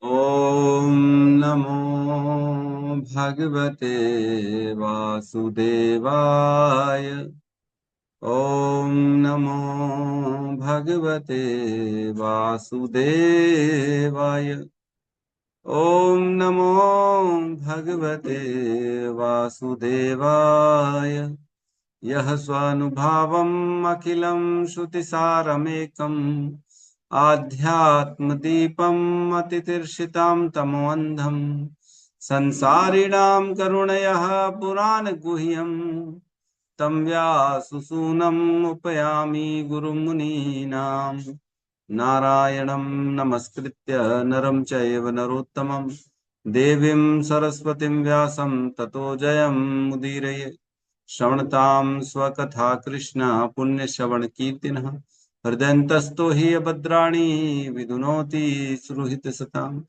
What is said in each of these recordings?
ॐ नमो भगवते वासुदेवाय। ॐ नमो भगवते वासुदेवाय। ॐ नमो भगवते वासुदेवाय। यः स्वानुभावम् अखिलं श्रुतिसारमेकम् आध्यात्मदीपम् अतितीर्षितां तमोऽन्धम् संसारिणां करुणयः पुराणगुह्यम् तं व्याससूनम् उपयामि गुरुमुनीनाम्। नारायणं नमस्कृत्य नरं चैव नरोत्तमं देवीं सरस्वतीं व्यासं ततो जयमुदीरये। श्रवणतां स्वकथा कृष्ण पुण्यश्रवणकीर्तिनः हृदयन्तस्थो हि भद्राणि विदुनोति सुहृतसताम्।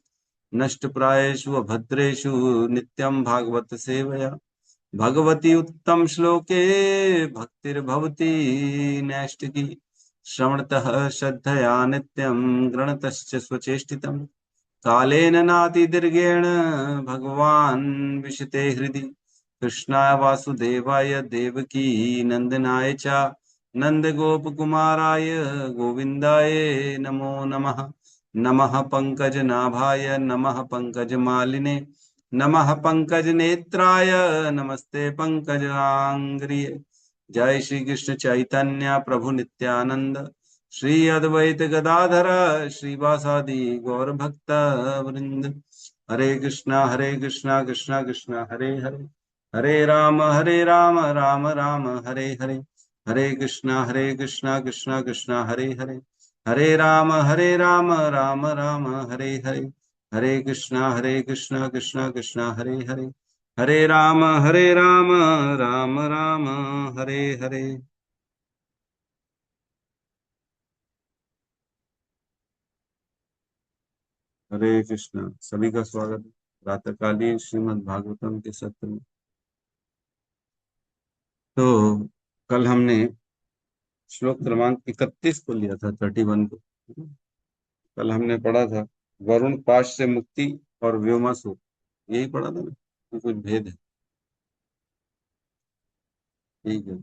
नष्टप्रायेषु अभद्रेषु नित्यं भागवत सेवया भगवती उत्तम श्लोके भक्तिर्भवती नैष्टिकी। श्रवणतः श्रद्धया नित्यं गृणतश्च स्वचेष्टितम् कालेन नातिदीर्घेण भगवान् विशते हृदि। कृष्णाय वासुदेवाय देवकी नंदनाय च नंदगोपकुमाराय गोविन्दाय नमो नमः। नमः पंकजनाभाय नमः पंकजमालिने नमः पंकजनेत्राय नमस्ते पंकजांग्रिये। जय श्री कृष्ण चैतन्य प्रभु नित्यानंद श्री अद्वैत गदाधर श्रीवासादि गौर भक्त वृंद। हरे कृष्णा कृष्णा कृष्णा हरे हरे हरे राम राम राम हरे हरे। हरे कृष्णा कृष्णा कृष्णा हरे हरे हरे राम राम राम हरे हरे। हरे कृष्णा कृष्णा कृष्णा हरे हरे हरे राम राम राम हरे हरे। हरे कृष्णा। सभी का स्वागत है प्रातःकालीन श्रीमद् भागवतम के सत्र में। तो कल हमने श्लोक क्रमांक 31 को लिया था, 31 को। कल हमने पढ़ा था वरुण पाश से मुक्ति और व्योमासुर, यही पढ़ा था ना, तो कुछ भेद है। ठीक है।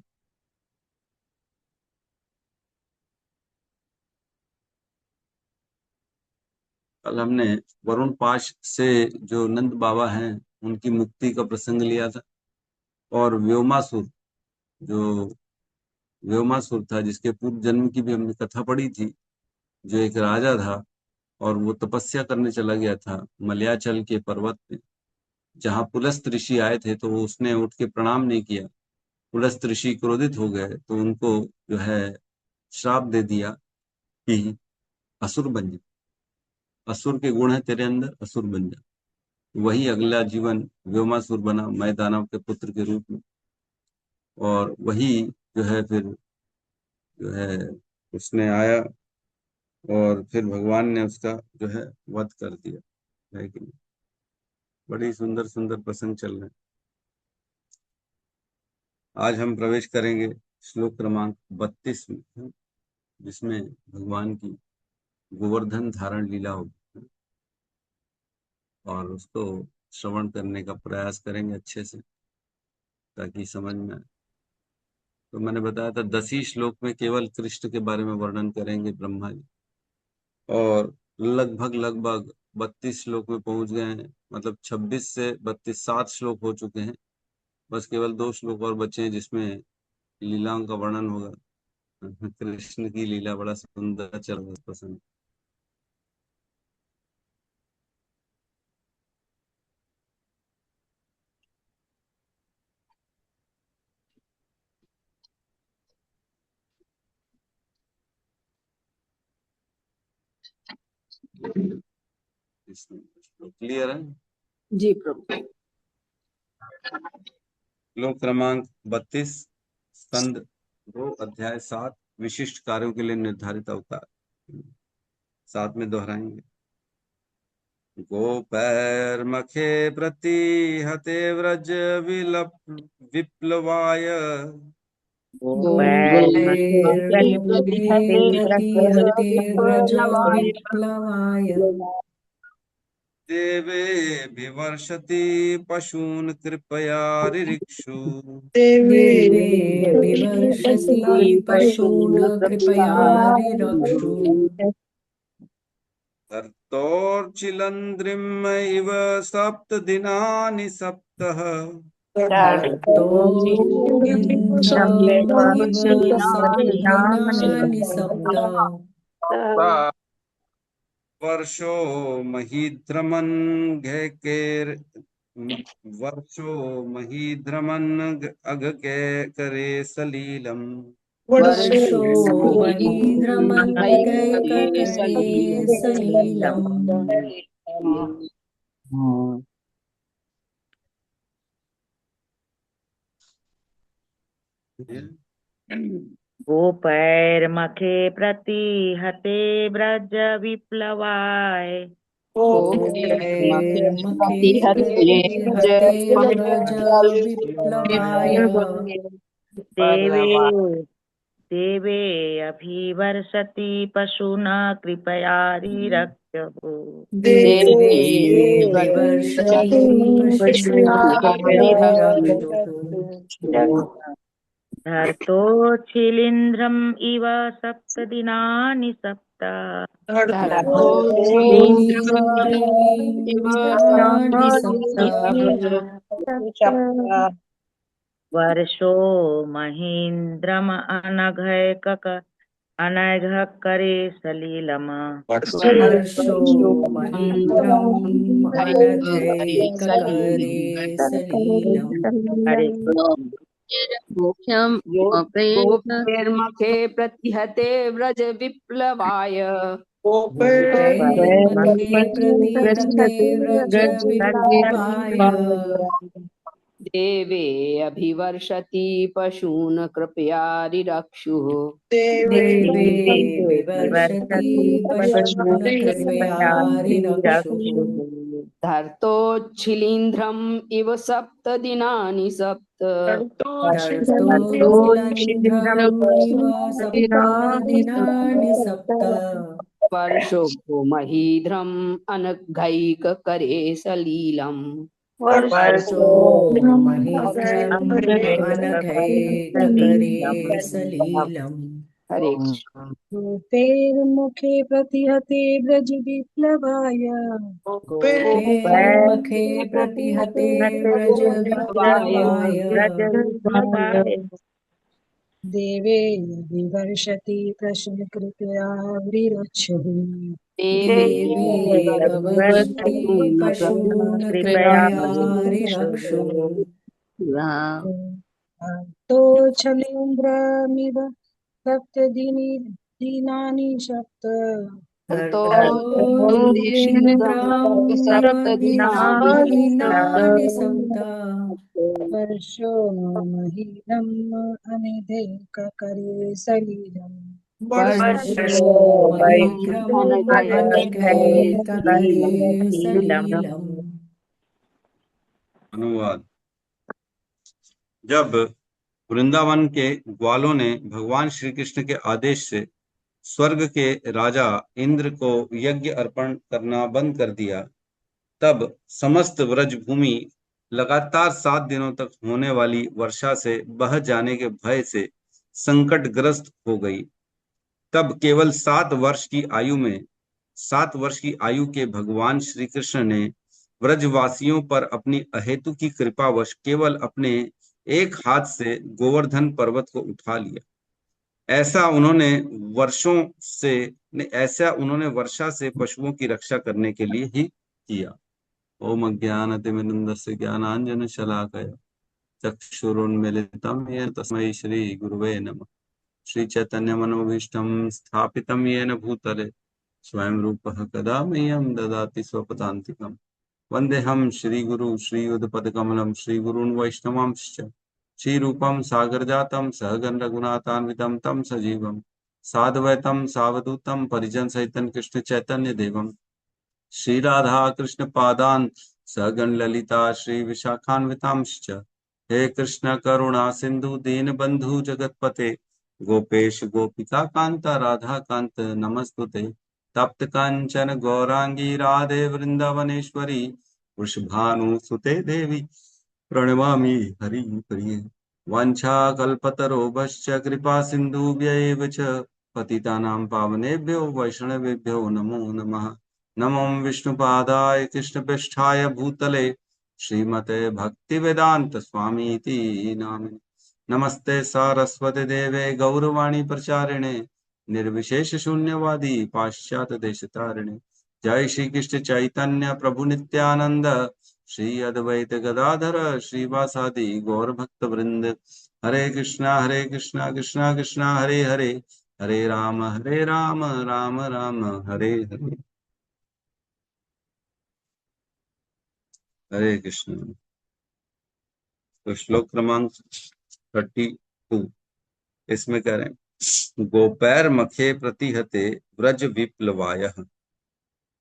कल हमने वरुण पाश से जो नंद बाबा हैं उनकी मुक्ति का प्रसंग लिया था, और व्योमासुर, जो व्योमासुर था जिसके पूर्व जन्म की भी हमने कथा पढ़ी थी, जो एक राजा था और वो तपस्या करने चला गया था मलयाचल के पर्वत पे। जहाँ पुलस्त ऋषि आए थे तो वो उसने उठ के प्रणाम नहीं किया। पुलस्त ऋषि क्रोधित हो गए तो उनको जो है श्राप दे दिया कि असुर बन जा, असुर के गुण है तेरे अंदर, असुर बन जा। वही अगला जीवन व्योमासुर बना, मैं दानव के पुत्र के रूप में। और वही जो है फिर जो है उसने आया और फिर भगवान ने उसका जो है वध कर दिया, है कि नहीं। बड़ी सुंदर सुंदर प्रसंग चल रहे हैं। आज हम प्रवेश करेंगे श्लोक क्रमांक 32 में, जिसमें भगवान की गोवर्धन धारण लीला होगी, और उसको श्रवण करने का प्रयास करेंगे अच्छे से ताकि समझ में आए। तो मैंने बताया था 10 ही श्लोक में केवल कृष्ण के बारे में वर्णन करेंगे ब्रह्मा जी, और लगभग लगभग 32 श्लोक में पहुंच गए हैं। मतलब 26 से 32 7 श्लोक हो चुके हैं। बस केवल 2 श्लोक और बचे हैं जिसमें लीलाओं का वर्णन होगा। कृष्ण की लीला बड़ा सुंदर चल रहा है, पसंद। क्लियर है। जी प्रभु। श्लोक क्रमांक 32, स्कंद 2, अध्याय 7, विशिष्ट कार्यों के लिए निर्धारित अवतार। साथ में दोहराएंगे। गोपैर मखे प्रति हते व्रज विलप विप्लवाय। गोपैर्मध्ये प्रतिहते व्रज विप्लवाय। देवे विवर्षति पशून् कृपया ऋक्षु। देवे विवर्षसि पशून् कृपया ऋरक्षु। धर्तोर्चिलन्द्रिम् इव सप्तदिनानि सप्तः। धर्तोरिन्द्रमिव सप्तदिनानि सप्त। वर्षो महीद्रमन् घैकेर् वर्षो महीद्रमन् अघके करे सलीलम्। वर्षो महीद्रमन्गैककरे सलीलम्। गोपैर्मखे प्रतिहते व्रज विप्लवाय। गोपैर्मखे प्रतिहते व्रज विप्लवाय। देवे देवे अभिवर्षति पशूना कृपया ऋरक्षु। देवे विवर्षति पशून् कृपया ऋरक्षु। धर्तोच्छिलिन्द्रम् इव सप्तदिनानि सप्त। धर्तोच्छिलिन्द्रमिन्द्राणि सप्त। वर्षो महीन्द्रम् अनघः करे सलीलम्। वर्षो महीन्द्रम् अनघैककरे सलीलम्। हरे गोपेर्मखे प्रतिहते व्रज विप्लवाय। गोपैर्मखे प्रतिहते व्रज विप्लवाय। देवे अभिवर्षति पशून् कृपया ऋरक्षुः। देवे विवर्षति पशून् कृपया ऋरक्षुः। धर्तोच्छिलीन्द्रम् इव सप्तदिनानि सप्त। धर्तोच्छिलिन्द्रमिव सप्तदिनानि सप्त। वर्षो महीध्रम् अनघैककरे सलीलम्। वर्षो महीन्द्रम् अनघैककरे सलीलम्। हरे गोपेर्मुखे प्रतिहते व्रज विप्लवाय। गोपेर्मखे प्रतिहते व्रज विप्लवाय। देवे विवर्षति पशून् कृपया ऋरक्षुः। देवे विवर्षति पशून् कृपया ऋरक्षुः। धर्तोच्छलिन्द्रमिव सप्तदिनानि सप्त। धर्तोच्छिलिन्द्रम् सप्तदिनानि सप्त। वर्षो महीनम् अनिधेककरे सलीलम्। वर्षो महीघ्रम् अनघैककरे सलीलम्। अनुवाद। जब वृंदावन के ग्वालों ने भगवान श्री कृष्ण के आदेश से स्वर्ग के राजा इंद्र को यज्ञ अर्पण करना बंद कर दिया, तब समस्त व्रजभूमि लगातार 7 दिनों तक होने वाली वर्षा से बह जाने के भय से संकटग्रस्त हो गई। तब केवल 7 वर्ष की आयु के भगवान श्री कृष्ण ने व्रजवासियों पर अपनी अहेतु की कृपावश केवल अपने एक हाथ से गोवर्धन पर्वत को उठा लिया। ऐसा उन्होंने वर्षा से पशुओं की रक्षा करने के लिए ही किया। ओम अज्ञानतिमिरन्धस्य ज्ञानाञ्जनशलाकया चक्षुरुन्मीलितं येन तस्मै श्री गुरुवे नमः। श्री चैतन्य मनोभीष्टं स्थापितं येन भूतले स्वयं रूपः कदा मह्यं ददाति स्वपदान्तिकम्। वन्देऽहं श्रीगुरु श्रीयुतपदकमलं श्रीगुरून् वैष्णवांश्च श्रीरूपं सागरजातं सहगण रघुनाथान्वितं तं सजीवं साद्वैतं सावधूतं परिजनसहितं कृष्ण चैतन्य देवं श्री राधा कृष्ण पादान् सहगण ललिता श्री विशाखान्वितांश्च। हे कृष्ण करुणा सिंधु दीनबंधु जगतपते गोपेश गोपिका कांता राधा कांत नमस्तुते। तप्त कांचन गौरांगी राधे वृंदावनेश्वरी वृषभानुसुते देवी प्रणमामि हरिप्रिये। वाञ्छाकल्पतरुभ्यश्च कृपा सिन्धुभ्यैव च पतितानां पावनेभ्यो वैष्णवेभ्यो नमो नमः। नमो विष्णुपादाय कृष्णपृष्ठाय भूतले श्रीमते भक्तिवेदांत स्वामीति नामिने। नमस्ते सारस्वती देवे गौरवाणी प्रचारिणे निर्विशेष शून्यवादी पाश्चात्य देशतारिणे। जय श्री कृष्ण चैतन्य प्रभु नित्यानंद श्री अद्वैत गदाधर श्रीवासादि गौर भक्त वृंद। हरे कृष्णा कृष्णा कृष्णा हरे हरे, हरे राम राम राम हरे हरे। हरे कृष्ण। तो श्लोक क्रमांक 32 इसमें कह रहे हैं, गोपैर मखे प्रतिहते व्रज विप्लवाय।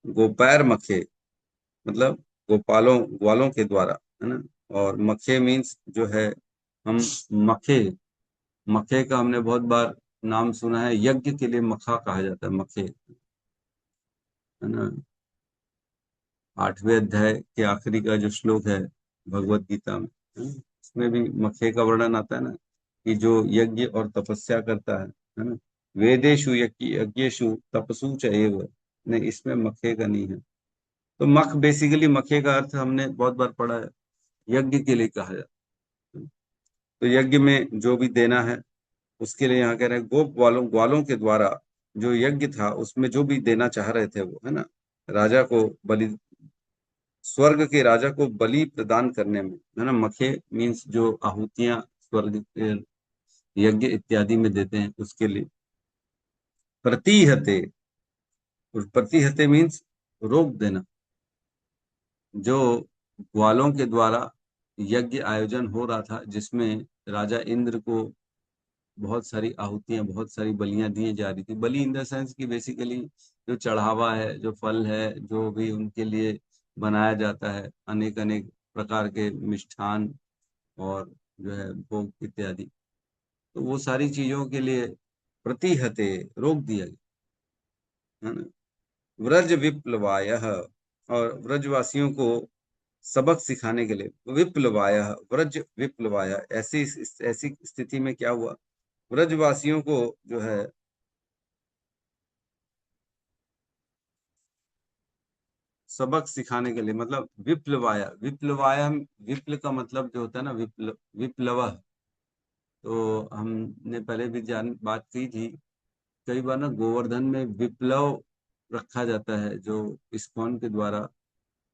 गोपैर मखे मतलब गोपालों ग्वालों के द्वारा, है ना। और मखे मीन्स जो है, हम मखे, मखे का हमने बहुत बार नाम सुना है, यज्ञ के लिए मखा कहा जाता है, मखे, है ना। 8वें अध्याय के आखिरी का जो श्लोक है भगवत गीता में, इसमें भी मखे का वर्णन आता है ना, कि जो यज्ञ और तपस्या करता है ना। वेदेषु यज्ञेषु तपसु च एव, नहीं इसमें मखे का नहीं है। तो मख बेसिकली, मखे का अर्थ हमने बहुत बार पढ़ा है, यज्ञ के लिए कहा जाता है। तो यज्ञ में जो भी देना है उसके लिए यहाँ कह रहे हैं, गोप ग्वालों के द्वारा जो यज्ञ था उसमें जो भी देना चाह रहे थे वो, है ना, राजा को बलि, स्वर्ग के राजा को बलि प्रदान करने में, है ना। मखे मीन्स जो आहुतियां स्वर्ग यज्ञ इत्यादि में देते हैं उसके लिए। प्रतिहते, प्रतिहते मीन्स रोक देना। जो ग्वालों के द्वारा यज्ञ आयोजन हो रहा था जिसमें राजा इंद्र को बहुत सारी आहुतियां, बहुत सारी बलियां दी जा रही थी। बलि इन द सेंस की बेसिकली जो चढ़ावा है, जो फल है, जो भी उनके लिए बनाया जाता है, अनेक अनेक प्रकार के मिष्ठान और जो है भोग इत्यादि, तो वो सारी चीजों के लिए प्रतिहते रोक दिया गया, है ना। व्रज विप्लवाय, और व्रजवासियों को सबक सिखाने के लिए, विप्लवाय, व्रज विप्लवाय, ऐसी ऐसी स्थिति में क्या हुआ, व्रजवासियों को जो है सबक सिखाने के लिए, मतलब विप्लवाय, विप्लवाय, विप्ल का मतलब जो होता है ना, विप्लव। तो हमने पहले भी बात की थी, कई बार ना गोवर्धन में विप्लव रखा जाता है, जो इस्कॉन के द्वारा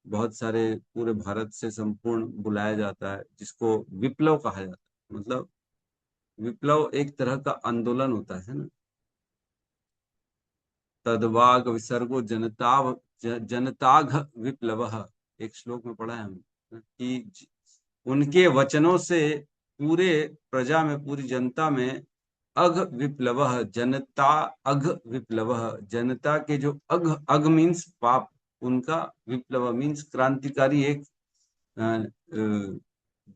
बहुत सारे पूरे भारत से संपूर्ण बुलाया जाता है, जिसको विप्लव कहा जाता है। मतलब विप्लव एक तरह का आंदोलन होता है ना। तदवाग विसर्गो जनताघ विप्लव, एक श्लोक में पढ़ा है हमने कि उनके वचनों से पूरे प्रजा में, पूरी जनता में अघ विप्लव, जनता अघ विप्लव, जनता के जो अघ, अघ मीन्स पाप, उनका विप्लव मीन्स क्रांतिकारी, एक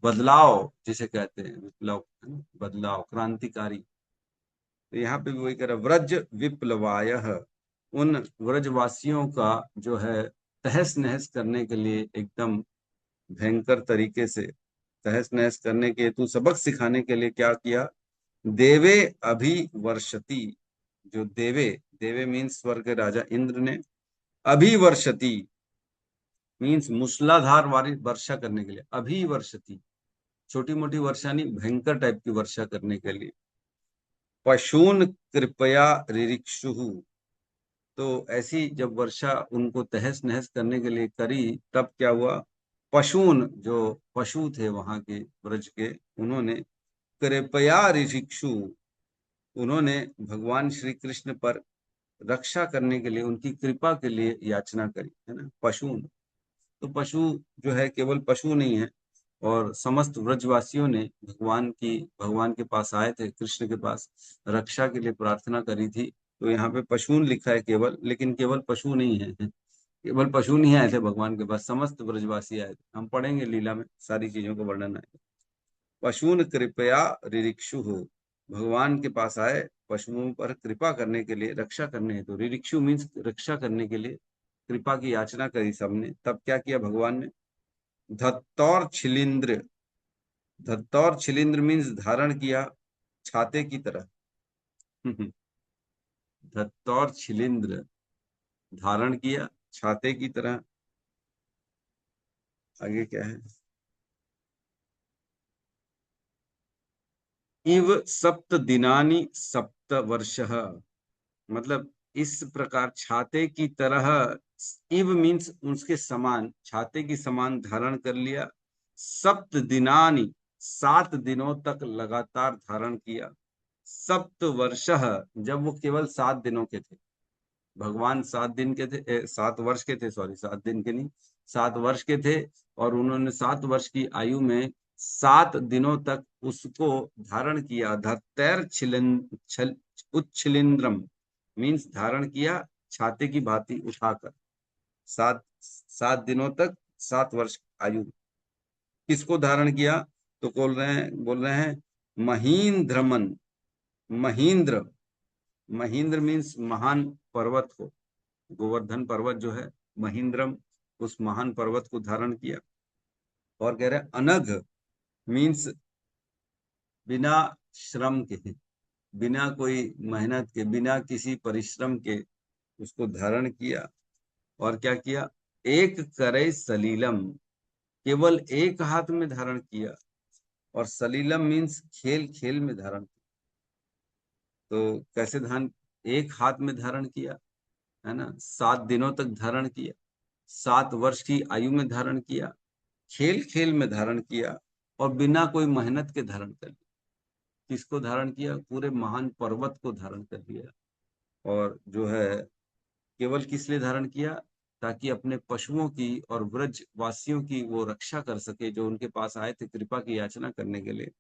बदलाव जिसे कहते हैं विप्लव, बदलाव, क्रांतिकारी। तो यहाँ पे भी वही कह रहा, व्रज विप्लवाय, उन व्रजवासियों का जो है तहस नहस करने के लिए, एकदम भयंकर तरीके से तहस नहस करने के हेतु, सबक सिखाने के लिए क्या किया, देवे अभिवर्षति, जो देवे, देवे मीन्स स्वर्ग के राजा इंद्र ने, अभिवर्षति मीन्स मूसलाधार वाली वर्षा करने के लिए, अभिवर्षति छोटी मोटी वर्षा नहीं, भयंकर टाइप की वर्षा करने के लिए। पशून कृपया रिरिक्षु, तो ऐसी जब वर्षा उनको तहस नहस करने के लिए करी, तब क्या हुआ, पशून, जो पशु थे वहां के ब्रज के, उन्होंने कृपया रिरिक्षु, उन्होंने भगवान श्री कृष्ण पर रक्षा करने के लिए, उनकी कृपा के लिए याचना करी, है ना। पशून, तो पशु जो है केवल पशु नहीं है, और समस्त व्रजवासियों ने भगवान के पास आए थे, कृष्ण के पास रक्षा के लिए प्रार्थना करी थी। तो यहाँ पे पशुन लिखा है केवल, लेकिन केवल पशु नहीं है, केवल पशु नहीं आए थे भगवान के पास, समस्त ब्रजवासी आए थे। हम पढ़ेंगे लीला में सारी चीजों का वर्णन आएगा। पशून कृपया रिरिक्षु हो, भगवान के पास आए पशुओं पर कृपा करने के लिए, रक्षा करने हेतु। रिरिक्षु मीन्स रक्षा करने के लिए कृपा की याचना करी सबने। तब क्या किया भगवान ने? धत्तौर छिलिंद्र, धत्तौर छिलिंद्र मीन्स धारण किया छाते की तरह। धत्तौर छिलिंद्र धारण किया छाते की तरह। आगे क्या है? इव सप्त दिनानि सप्त वर्षः, मतलब इस प्रकार छाते की तरह। इव मीन्स उसके समान, छाते की समान धारण कर लिया। सप्त दिनानि 7 दिनों तक लगातार धारण किया। सप्त वर्षः, जब वो केवल 7 दिनों के थे। भगवान 7 दिन के थे, 7 वर्ष के थे, सॉरी 7 दिन के नहीं, 7 वर्ष के थे। और उन्होंने 7 वर्ष की आयु में 7 दिनों तक उसको धारण किया। धत्तैर उच्छिलिंद्रम मीन्स धारण किया छाते की भांति उठाकर। 7 दिनों तक, 7 वर्ष आयु। किसको धारण किया? तो बोल रहे हैं महींद्रमन। महींद्र, महींद्र मीन्स महान पर्वत को, गोवर्धन पर्वत जो है महींद्रम, उस महान पर्वत को धारण किया। और कह रहे हैं अनघ मीन्स बिना श्रम के, बिना कोई मेहनत के, बिना किसी परिश्रम के उसको धारण किया। और क्या किया? एक करे सलीलम, केवल एक हाथ में धारण किया। और सलीलम मीन्स खेल खेल में धारण किया। तो कैसे धारण? एक हाथ में धारण किया, है ना, 7 दिनों तक धारण किया, 7 वर्ष की आयु में धारण किया, खेल खेल में धारण किया, और बिना कोई मेहनत के धारण कर लिया। किसको धारण किया? पूरे महान पर्वत को धारण कर लिया। और जो है केवल किस लिए धारण किया? ताकि अपने पशुओं की और व्रज वासियों की वो रक्षा कर सके, जो उनके पास आए थे कृपा की याचना करने के लिए।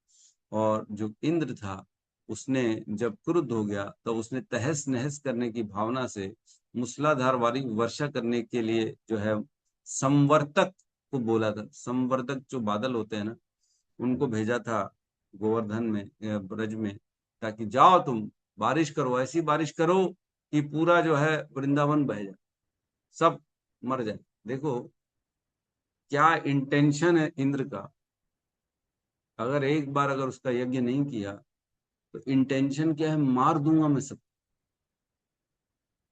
और जो इंद्र था, उसने जब क्रुद्ध हो गया तो उसने तहस नहस करने की भावना से मूसलाधार वाली वर्षा करने के लिए जो है संवर्तक को बोला था। संवर्तक जो बादल होते हैं ना, उनको भेजा था गोवर्धन में, ब्रज में, ताकि जाओ तुम बारिश करो, ऐसी बारिश करो कि पूरा जो है वृंदावन बह जाए, सब मर जाए। देखो क्या इंटेंशन है इंद्र का। अगर एक बार अगर उसका यज्ञ नहीं किया तो इंटेंशन क्या है? मार दूंगा मैं सब।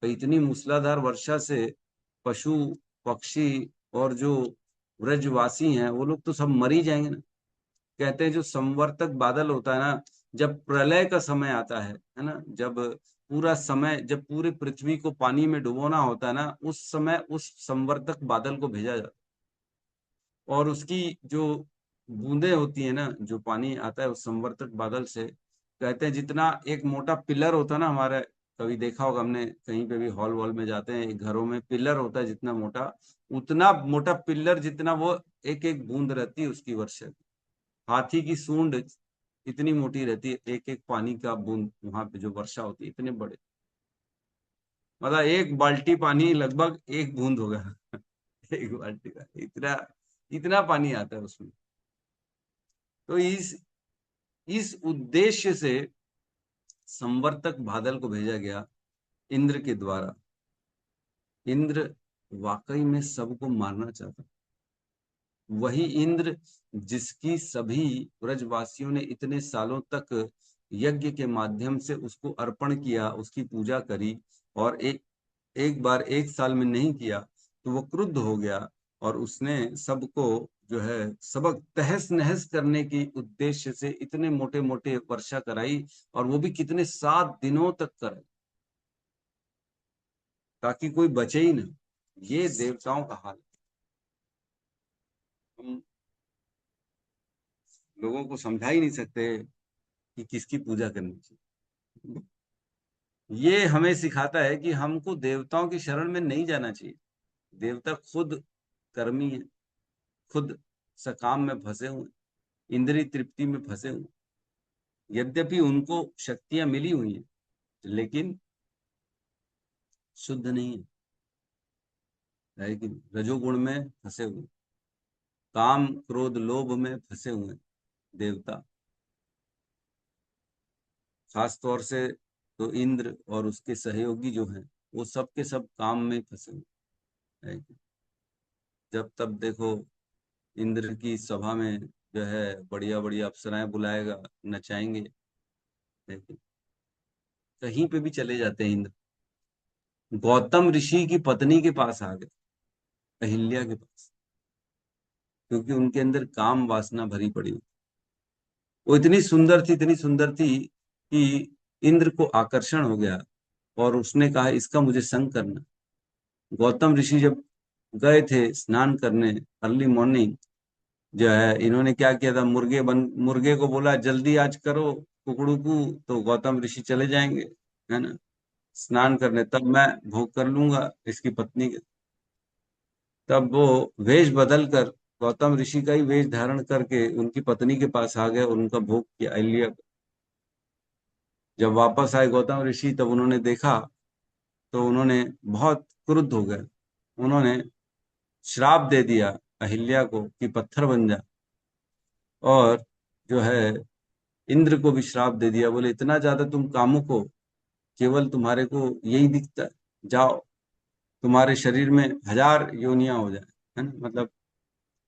तो इतनी मूसलाधार वर्षा से पशु पक्षी और जो व्रजवासी हैं वो लोग तो सब मर ही जाएंगे ना। कहते हैं जो संवर्तक बादल होता है ना, जब प्रलय का समय आता है ना, जब पूरा समय, जब पूरी पृथ्वी को पानी में डुबोना होता है ना, उस समय उस संवर्तक बादल को भेजा जाता है। और उसकी जो बूंदें होती है ना, जो पानी आता है उस संवर्तक बादल से, कहते हैं जितना एक मोटा पिलर होता है ना हमारे, कभी देखा होगा हमने, कहीं पे भी हॉल वॉल में जाते हैं, घरों में पिलर होता है जितना मोटा, उतना मोटा पिलर जितना वो एक एक बूंद रहती है उसकी वर्षा की। हाथी की सूंड इतनी मोटी रहती है एक एक पानी का बूंद, वहां पे जो वर्षा होती है इतने बड़े, मतलब एक बाल्टी पानी लगभग एक बूंद होगा। एक बाल्टी का इतना, इतना पानी आता है उसमें। तो इस उद्देश्य से संवर्तक बादल को भेजा गया इंद्र के द्वारा। इंद्र वाकई में सबको मारना चाहता, वही इंद्र जिसकी सभी ब्रजवासियों ने इतने सालों तक यज्ञ के माध्यम से उसको अर्पण किया, उसकी पूजा करी, और एक बार एक साल में नहीं किया तो वो क्रुद्ध हो गया। और उसने सबको जो है सबक तहस नहस करने की उद्देश्य से इतने मोटे मोटे वर्षा कराई, और वो भी कितने 7 दिनों तक कराई, ताकि कोई बचे ही ना। ये देवताओं का हाल है। हम लोगों को समझा ही नहीं सकते कि किसकी पूजा करनी चाहिए। ये हमें सिखाता है कि हमको देवताओं की शरण में नहीं जाना चाहिए। देवता खुद कर्मी है, खुद सकाम में फंसे हुए, इंद्रिय तृप्ति में फंसे हुए। यद्यपि उनको शक्तियां मिली हुई हैं, लेकिन शुद्ध नहीं है कि रजोगुण में फंसे हुए, काम क्रोध लोभ में फंसे हुए देवता। खास तौर से तो इंद्र और उसके सहयोगी जो हैं वो सब के सब काम में फंसे हुए हैं। जब तब देखो इंद्र की सभा में जो है बढ़िया बढ़िया अप्सराएं बुलाएगा, नचाएंगे। देखिए, कहीं पे भी चले जाते हैं इंद्र। गौतम ऋषि की पत्नी के पास आ गए, अहिल्या के पास, क्योंकि उनके अंदर काम वासना भरी पड़ी हुई। वो इतनी सुंदर थी, इतनी सुंदर थी कि इंद्र को आकर्षण हो गया और उसने कहा इसका मुझे संग करना। गौतम ऋषि जब गए थे स्नान करने अर्ली मॉर्निंग, जो है इन्होंने क्या किया था, मुर्गे को बोला जल्दी आज करो कुकड़ू को, तो गौतम ऋषि चले जाएंगे, है ना, स्नान करने, तब मैं भोग कर लूंगा इसकी पत्नी के। तब वो वेश बदल कर गौतम ऋषि का ही वेश धारण करके उनकी पत्नी के पास आ गए और उनका भोग किया अहिल्या को। जब वापस आए गौतम ऋषि तब उन्होंने देखा तो उन्होंने बहुत क्रुद्ध हो गए। उन्होंने श्राप दे दिया अहिल्या को कि पत्थर बन जा, और जो है इंद्र को भी श्राप दे दिया। बोले इतना ज्यादा तुम कामुक हो, केवल तुम्हारे को यही दिखता है, जाओ तुम्हारे शरीर में 1000 योनियां हो जाए, है ना, मतलब।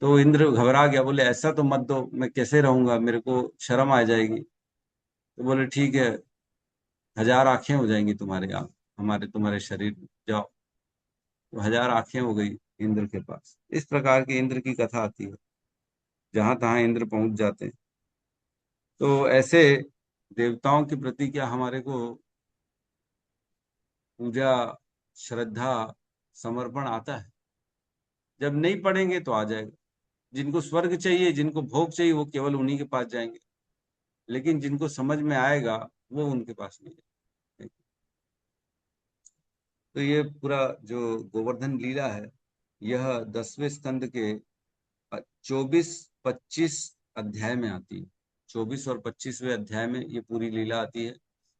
तो इंद्र घबरा गया, बोले ऐसा तो मत दो, मैं कैसे रहूंगा, मेरे को शर्म आ जाएगी। तो बोले ठीक है, 1000 आंखें हो जाएंगी तुम्हारे आप हमारे तुम्हारे शरीर में, जाओ। तो 1000 आंखें हो गई इंद्र के पास। इस प्रकार की इंद्र की कथा आती है, जहां तहां इंद्र पहुंच जाते हैं। तो ऐसे देवताओं के प्रति क्या हमारे को पूजा, श्रद्धा, समर्पण आता है। जब नहीं पढ़ेंगे तो आ जाएगा। जिनको स्वर्ग चाहिए, जिनको भोग चाहिए, वो केवल उन्हीं के पास जाएंगे, लेकिन जिनको समझ में आएगा वो उनके पास नहीं जाएंगे। तो ये पूरा जो गोवर्धन लीला है, यह 10वें स्कंद के 24-25 अध्याय में आती है। 24 और 25वें अध्याय में ये पूरी लीला आती है।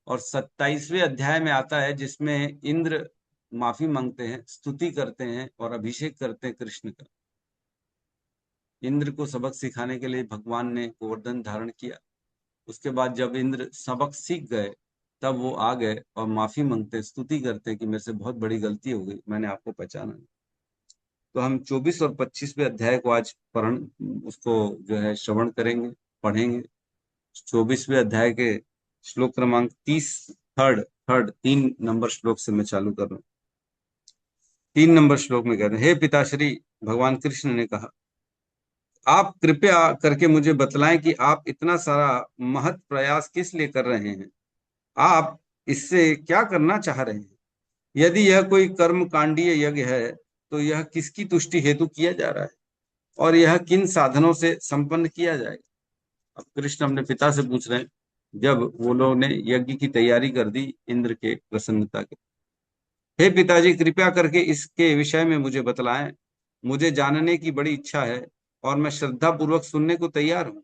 और 27वें अध्याय में आता है जिसमें इंद्र माफी मांगते हैं, स्तुति करते हैं और अभिषेक करते हैं कृष्ण का। इंद्र को सबक सिखाने के लिए भगवान ने गोवर्धन धारण किया। उसके बाद जब इंद्र सबक सीख गए तब वो आ गए और माफी मांगते, स्तुति करते कि मेरे से बहुत बड़ी गलती हो गई, मैंने आपको पहचाना नहीं। तो हम 24 और 25वें अध्याय को आज उसको जो है श्रवण करेंगे, पढ़ेंगे। 24वें अध्याय के श्लोक क्रमांक 30, थर्ड 3 नंबर श्लोक से मैं चालू कर रहा हूँ। 3 नंबर श्लोक में कहते हैं, हे पिताश्री, भगवान कृष्ण ने कहा, आप कृपया करके मुझे बतलाएं कि आप इतना सारा महत् प्रयास किस लिए कर रहे हैं। आप इससे क्या करना चाह रहे हैं। यदि यह कोई कर्म कांडीय यज्ञ है तो यह किसकी तुष्टि हेतु किया जा रहा है और यह किन साधनों से संपन्न किया जाएगा। अब कृष्ण अपने पिता से पूछ रहे हैं, जब वो लोग ने यज्ञ की तैयारी कर दी इंद्र के प्रसन्नता के। हे पिताजी, कृपया करके इसके विषय में मुझे बतलाएं। मुझे जानने की बड़ी इच्छा है और मैं श्रद्धा पूर्वक सुनने को तैयार हूँ।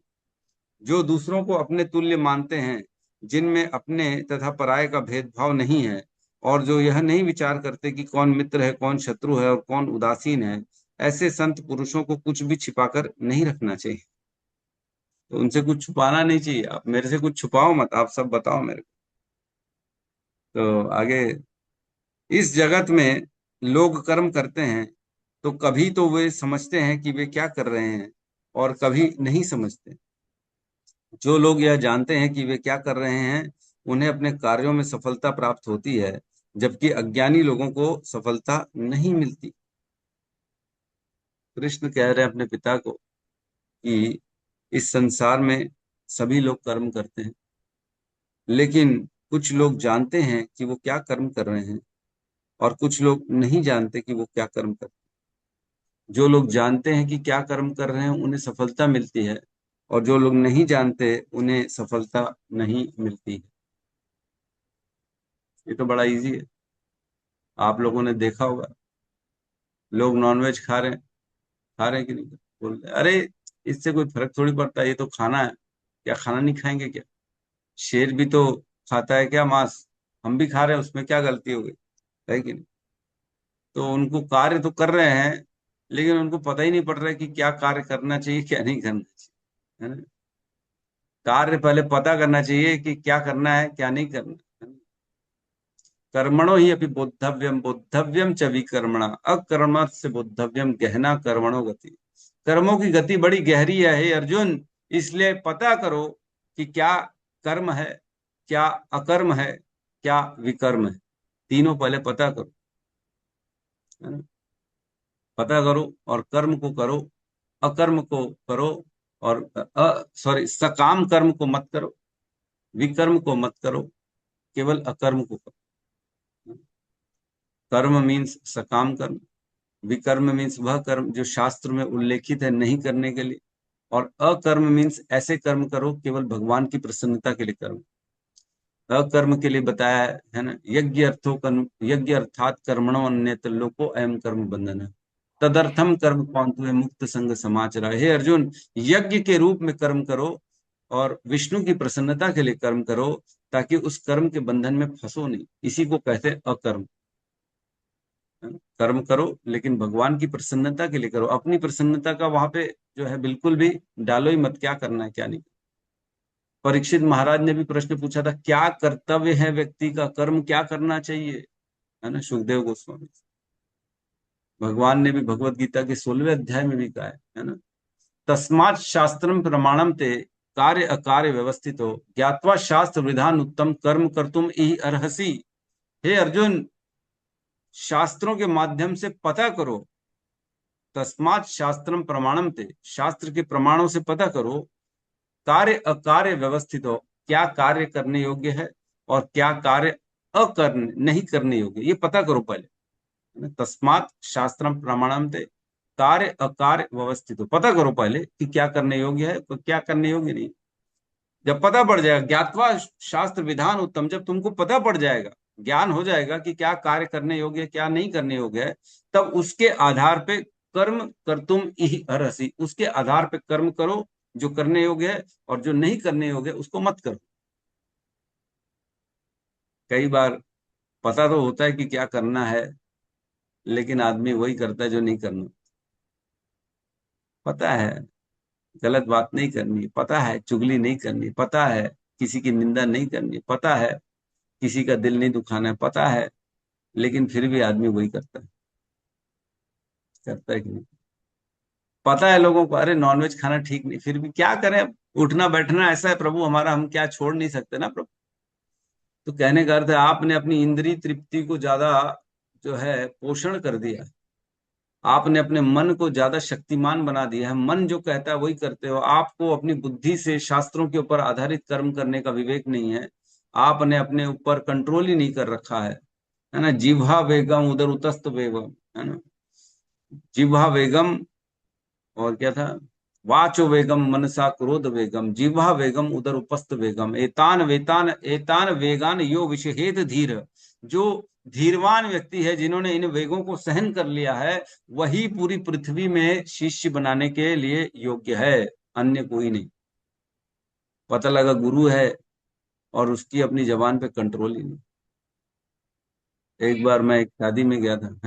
जो दूसरों को अपने तुल्य मानते हैं, जिनमें अपने तथा पराये का भेदभाव नहीं है, और जो यह नहीं विचार करते कि कौन मित्र है, कौन शत्रु है और कौन उदासीन है, ऐसे संत पुरुषों को कुछ भी छिपाकर नहीं रखना चाहिए। तो उनसे कुछ छुपाना नहीं चाहिए। आप मेरे से कुछ छुपाओ मत, आप सब बताओ मेरे को। तो आगे, इस जगत में लोग कर्म करते हैं तो कभी तो वे समझते हैं कि वे क्या कर रहे हैं और कभी नहीं समझते। जो लोग यह जानते हैं कि वे क्या कर रहे हैं, उन्हें अपने कार्यों में सफलता प्राप्त होती है, जबकि अज्ञानी लोगों को सफलता नहीं मिलती। कृष्ण कह रहे हैं अपने पिता को कि इस संसार में सभी लोग कर्म करते हैं, लेकिन कुछ लोग जानते हैं कि वो क्या कर्म कर रहे हैं और कुछ लोग नहीं जानते कि वो क्या कर्म कर रहे हैं। जो लोग जानते हैं कि क्या कर्म कर रहे हैं उन्हें सफलता मिलती है, और जो लोग नहीं जानते उन्हें सफलता नहीं मिलती है। ये तो बड़ा इजी है। आप लोगों ने देखा होगा, लोग नॉनवेज खा रहे हैं कि नहीं, बोल रहे अरे इससे कोई फर्क थोड़ी पड़ता है, ये तो खाना है, क्या खाना नहीं खाएंगे क्या। शेर भी तो खाता है क्या मांस, हम भी खा रहे हैं, उसमें क्या गलती हो गई, है कि नहीं। तो उनको कार्य तो कर रहे हैं, लेकिन उनको पता ही नहीं पड़ रहा है कि क्या कार्य करना चाहिए, क्या नहीं करना चाहिए, है ना। कार्य पहले पता करना चाहिए कि क्या करना है क्या नहीं करना। कर्मणो ही अपि बोद्धव्यम बोद्धव्यम च विकर्मणा अकर्म से बोद्धव्यम गहना कर्मणो गति। कर्मों की गति बड़ी गहरी है हे अर्जुन, इसलिए पता करो कि क्या कर्म है, क्या अकर्म है, क्या विकर्म है। तीनों पहले पता करो, है ना? पता करो और कर्म को करो, अकर्म को करो, और सॉरी सकाम कर्म को मत करो, विकर्म को मत करो, केवल अकर्म को करो। कर्म मीन्स सकाम कर्म, विकर्म मीन्स वह कर्म जो शास्त्र में उल्लेखित है नहीं करने के लिए, और अकर्म मीन्स ऐसे कर्म करो केवल भगवान की प्रसन्नता के लिए कर्म। अकर्म के लिए बताया है ना, यज्ञ अर्थो कर्म, यज्ञ अर्थात कर्मणो अन्यत्र लोको अयम कर्म बंधन तदर्थम कर्म कौंतु है मुक्त संग समाचरा। हे अर्जुन, यज्ञ के रूप में कर्म करो और विष्णु की प्रसन्नता के लिए कर्म करो, ताकि उस कर्म के बंधन में फंसो नहीं। इसी को कहते हैं अकर्म। कर्म करो लेकिन भगवान की प्रसन्नता के लिए करो, अपनी प्रसन्नता का वहां पे जो है बिल्कुल भी डालो ही मत, क्या करना है क्या नहीं। परीक्षित महाराज ने भी प्रश्न पूछा था, क्या कर्तव्य है व्यक्ति का, कर्म क्या करना चाहिए, है ना, सुखदेव गोस्वामी। भगवान ने भी भगवत गीता के 16वें अध्याय में भी कहा है ना, तस्मात् शास्त्रम प्रमाणम ते कार्य अकार्य व्यवस्थित हो ज्ञात्वा शास्त्र विधान उत्तम कर्म कर्तुम इहि अर्हसि। हे अर्जुन, शास्त्रों के माध्यम से पता करो, तस्मात् शास्त्रम प्रमाणम ते, शास्त्र के प्रमाणों से पता करो, कार्य अकार्य व्यवस्थित हो, क्या कार्य करने योग्य है और क्या कार्य अकर्ने नहीं करने योग्य, ये पता करो पहले। तस्मात् शास्त्रम प्रमाणम ते कार्य अकार्य व्यवस्थित हो, पता करो पहले कि क्या करने योग्य है तो क्या करने योग्य नहीं। जब पता पड़ जाएगा, ज्ञात्वा शास्त्र विधान उत्तम, जब तुमको पता पड़ जाएगा, ज्ञान हो जाएगा कि क्या कार्य करने योग्य है क्या नहीं करने योग्य है, तब उसके आधार पे कर्म कर तुम इहि अर्हसि, उसके आधार पे कर्म करो जो करने योग्य है, और जो नहीं करने योग्य है उसको मत करो। कई बार पता तो होता है कि क्या करना है, लेकिन आदमी वही करता है जो नहीं करना। पता है गलत बात नहीं करनी, पता है चुगली नहीं करनी, पता है किसी की निंदा नहीं करनी, पता है किसी का दिल नहीं दुखाना है, पता है, लेकिन फिर भी आदमी वही करता है कि नहीं। पता है लोगों को, अरे नॉनवेज खाना ठीक नहीं, फिर भी क्या करें, उठना बैठना ऐसा है प्रभु हमारा, हम क्या छोड़ नहीं सकते ना प्रभु। तो कहने का अर्थ है आपने अपनी इंद्रिय तृप्ति को ज्यादा जो है पोषण कर दिया, आपने अपने मन को ज्यादा शक्तिमान बना दिया है, मन जो कहता है वही करते हो। आपको अपनी बुद्धि से शास्त्रों के ऊपर आधारित कर्म करने का विवेक नहीं है, आपने अपने ऊपर कंट्रोल ही नहीं कर रखा है ना। जिह्वा वेगम उदर उतस्त वेगम, है ना, जिह्वा वेगम, और क्या था, वाचो वेगम मनसा क्रोध वेगम जिह्वा वेगम उदर उपस्थ वेगम एतान वेगान यो विषहेत धीर। जो धीरवान व्यक्ति है, जिन्होंने इन वेगों को सहन कर लिया है, वही पूरी पृथ्वी में शिष्य बनाने के लिए योग्य है, अन्य कोई नहीं। पता लगा गुरु है और उसकी अपनी जबान पे कंट्रोल ही नहीं। एक बार मैं एक शादी में गया था,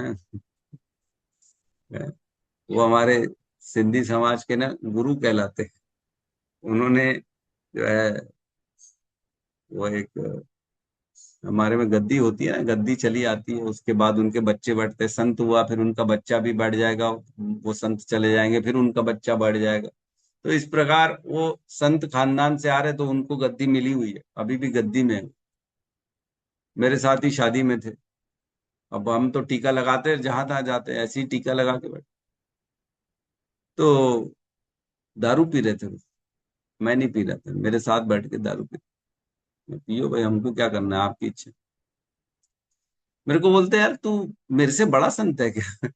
है? वो हमारे सिंधी समाज के ना गुरु कहलाते हैं। उन्होंने जो है वो एक हमारे में गद्दी होती है ना, गद्दी चली आती है, उसके बाद उनके बच्चे बढ़ते, संत हुआ, फिर उनका बच्चा भी बढ़ जाएगा, वो संत चले जाएंगे, फिर उनका बच्चा बढ़ जाएगा। तो इस प्रकार वो संत खानदान से आ रहे, तो उनको गद्दी मिली हुई है, अभी भी गद्दी में है। मेरे साथ ही शादी में थे। अब हम तो टीका लगाते हैं, जहां तहां जाते हैं ऐसे ही टीका लगा के बैठे। तो दारू पी रहे थे वो। मैं नहीं पी रहा था, मेरे साथ बैठ के दारू पी, पियो भाई, हमको क्या करना है, आपकी इच्छा। मेरे को बोलते यार तू मेरे से बड़ा संत है क्या?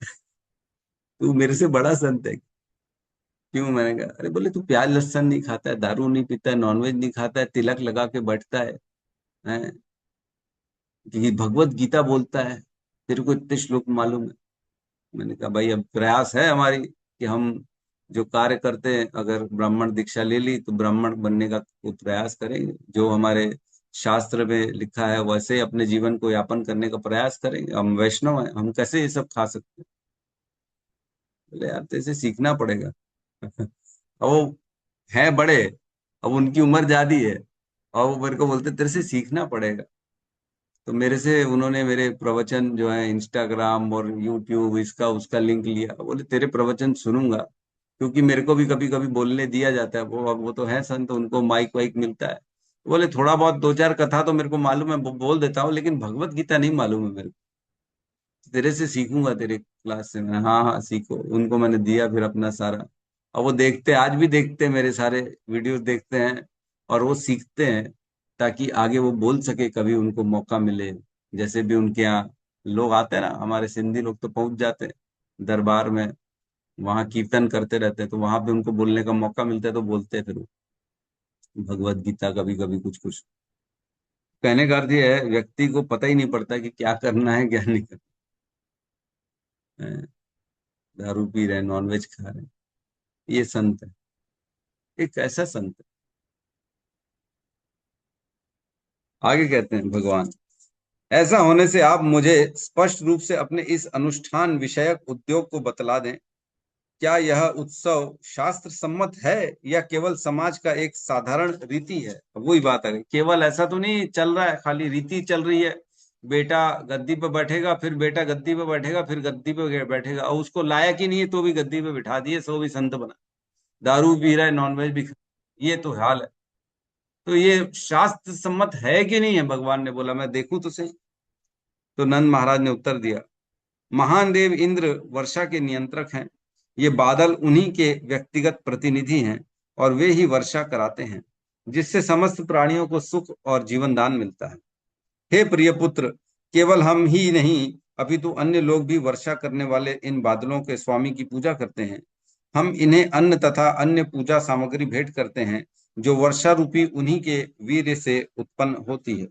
तू मेरे से बड़ा संत है क्यों? मैंने कहा, अरे बोले तू प्याज लहसुन नहीं खाता है, दारू नहीं पीता है, नॉनवेज नहीं खाता है, तिलक लगा के बैठता है? कि भगवत गीता बोलता है, तेरे को इतने श्लोक मालूम है। मैंने कहा भाई अब प्रयास है हमारी कि हम जो कार्य करते हैं, अगर ब्राह्मण दीक्षा ले ली तो ब्राह्मण बनने का वो प्रयास करेंगे, जो हमारे शास्त्र में लिखा है वैसे अपने जीवन को यापन करने का प्रयास करेंगे। हम वैष्णव हैं, हम कैसे ये सब खा सकते हैं? बोले यार तेरे से सीखना पड़ेगा। अब वो है बड़े, अब उनकी उम्र ज्यादा है और वो मेरे को बोलते तेरे से सीखना पड़ेगा। तो मेरे से उन्होंने मेरे प्रवचन जो है इंस्टाग्राम और यूट्यूब इसका उसका लिंक लिया, बोले तेरे प्रवचन सुनूंगा, क्योंकि मेरे को भी कभी कभी बोलने दिया जाता है। वो अब वो तो है संत, उनको माइक वाइक मिलता है। बोले थोड़ा बहुत दो चार कथा तो मेरे को मालूम है, बोल देता हूँ, लेकिन भगवत गीता नहीं मालूम है मेरे को। तेरे से सीखूंगा तेरे क्लास से मैं। हाँ हाँ सीखो। उनको मैंने दिया फिर अपना सारा। और वो देखते, आज भी देखते हैं, मेरे सारे वीडियोस देखते हैं और वो सीखते हैं, ताकि आगे वो बोल सके कभी उनको मौका मिले। जैसे भी उनके यहाँ लोग आते हैं ना, हमारे सिंधी लोग तो पहुंच जाते हैं दरबार में, वहां कीर्तन करते रहते हैं, तो वहां पे उनको बोलने का मौका मिलता है तो बोलते हैं फिर वो भगवत गीता कभी कभी कुछ कुछ। कहने का अर्थ ये है, व्यक्ति को पता ही नहीं पड़ता कि क्या करना है क्या नहीं करना है। दारू पी रहे हैं, नॉनवेज खा रहे हैं, ये संत है, एक ऐसा संत है। आगे कहते हैं भगवान, ऐसा होने से आप मुझे स्पष्ट रूप से अपने इस अनुष्ठान विषयक उद्योग को बतला दें। क्या यह उत्सव शास्त्र सम्मत है या केवल समाज का एक साधारण रीति है? वही बात है, केवल ऐसा तो नहीं चल रहा है, खाली रीति चल रही है। बेटा गद्दी पे बैठेगा, फिर बेटा गद्दी पे बैठेगा, फिर गद्दी पे बैठेगा, और उसको लायक ही नहीं है तो भी गद्दी पे बिठा दिए, सो भी संत बना। दारू पी रहा है, नॉनवेज भी ये तो हाल है। तो ये शास्त्र सम्मत है कि नहीं है? भगवान ने बोला मैं देखूं तो सही। तो नंद महाराज ने उत्तर दिया, महान देव इंद्र वर्षा के नियंत्रक हैं। ये बादल उन्हीं के व्यक्तिगत प्रतिनिधि हैं और वे ही वर्षा कराते हैं, जिससे समस्त प्राणियों को सुख और जीवन दान मिलता है। हे प्रिय पुत्र, केवल हम ही नहीं अपितु अन्य लोग भी वर्षा करने वाले इन बादलों के स्वामी की पूजा करते हैं। हम इन्हें अन्न तथा अन्य पूजा सामग्री भेंट करते हैं, जो वर्षा रूपी उन्हीं के वीर्य से उत्पन्न होती है।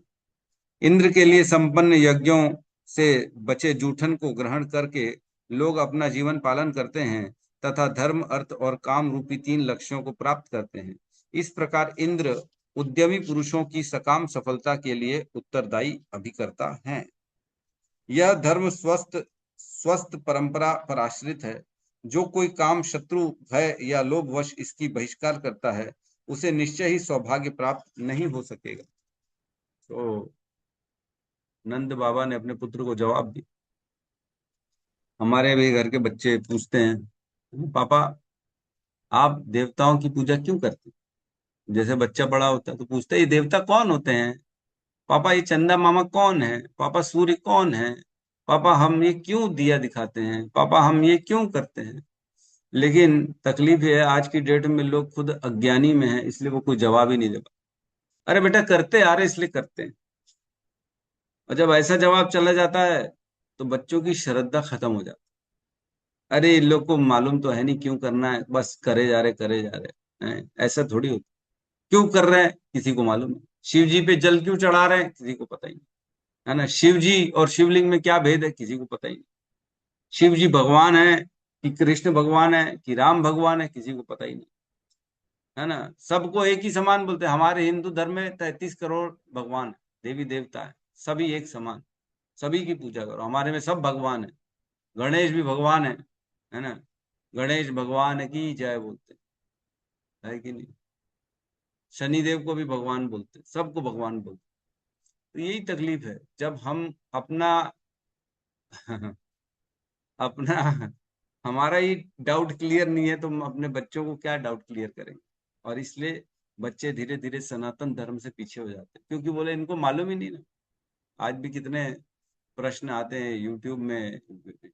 इंद्र के लिए संपन्न यज्ञों से बचे जूठन को ग्रहण करके लोग अपना जीवन पालन करते हैं तथा धर्म अर्थ और काम रूपी तीन लक्ष्यों को प्राप्त करते हैं। इस प्रकार इंद्र उद्यमी पुरुषों की सकाम सफलता के लिए उत्तरदायी अभिकर्ता हैं। यह धर्म स्वस्थ स्वस्थ परंपरा पर आश्रित है। जो कोई काम शत्रु भय या लोभवश इसकी बहिष्कार करता है, उसे निश्चय ही सौभाग्य प्राप्त नहीं हो सकेगा। तो नंद बाबा ने अपने पुत्र को जवाब दिया। हमारे भी घर के बच्चे पूछते हैं, पापा आप देवताओं की पूजा क्यों करते हैं? जैसे बच्चा बड़ा होता है तो पूछता है ये देवता कौन होते हैं? पापा ये चंदा मामा कौन है? पापा सूर्य कौन है? पापा हम ये क्यों दिया दिखाते हैं? पापा हम ये क्यों करते हैं? लेकिन तकलीफ ये है, आज की डेट में लोग खुद अज्ञानी में है, इसलिए वो कोई जवाब ही नहीं दे पाते। अरे बेटा करते आ रहे इसलिए करते हैं। और जब ऐसा जवाब चला जाता है तो बच्चों की श्रद्धा खत्म हो जाती है। अरे इन लोग को मालूम तो है नहीं क्यों करना है, बस करे जा रहे करे जा रहे हैं। ऐसा थोड़ी होता। क्यों कर रहे हैं किसी को मालूम नहीं। शिव जी पे जल क्यों चढ़ा रहे हैं किसी को पता ही नहीं, है ना। शिव जी और शिवलिंग में क्या भेद है किसी को पता ही नहीं। शिव जी भगवान है कि कृष्ण भगवान है कि राम भगवान है किसी को पता ही नहीं, है ना। सबको एक ही समान बोलते हैं। हमारे हिंदू धर्म में 33 करोड़ भगवान है, देवी देवता है, सभी एक समान, सभी की पूजा करो। हमारे में सब भगवान है। गणेश भी भगवान है ना। गणेश भगवान की जय बोलते है कि नहीं। शनिदेव को भी भगवान बोलते, सबको भगवान बोलते। तो यही तकलीफ है, जब हम अपना अपना हमारा ही डाउट क्लियर नहीं है तो हम अपने बच्चों को क्या डाउट क्लियर करेंगे। और इसलिए बच्चे धीरे धीरे सनातन धर्म से पीछे हो जाते हैं, क्योंकि बोले इनको मालूम ही नहीं ना। आज भी कितने प्रश्न आते हैं यूट्यूब में,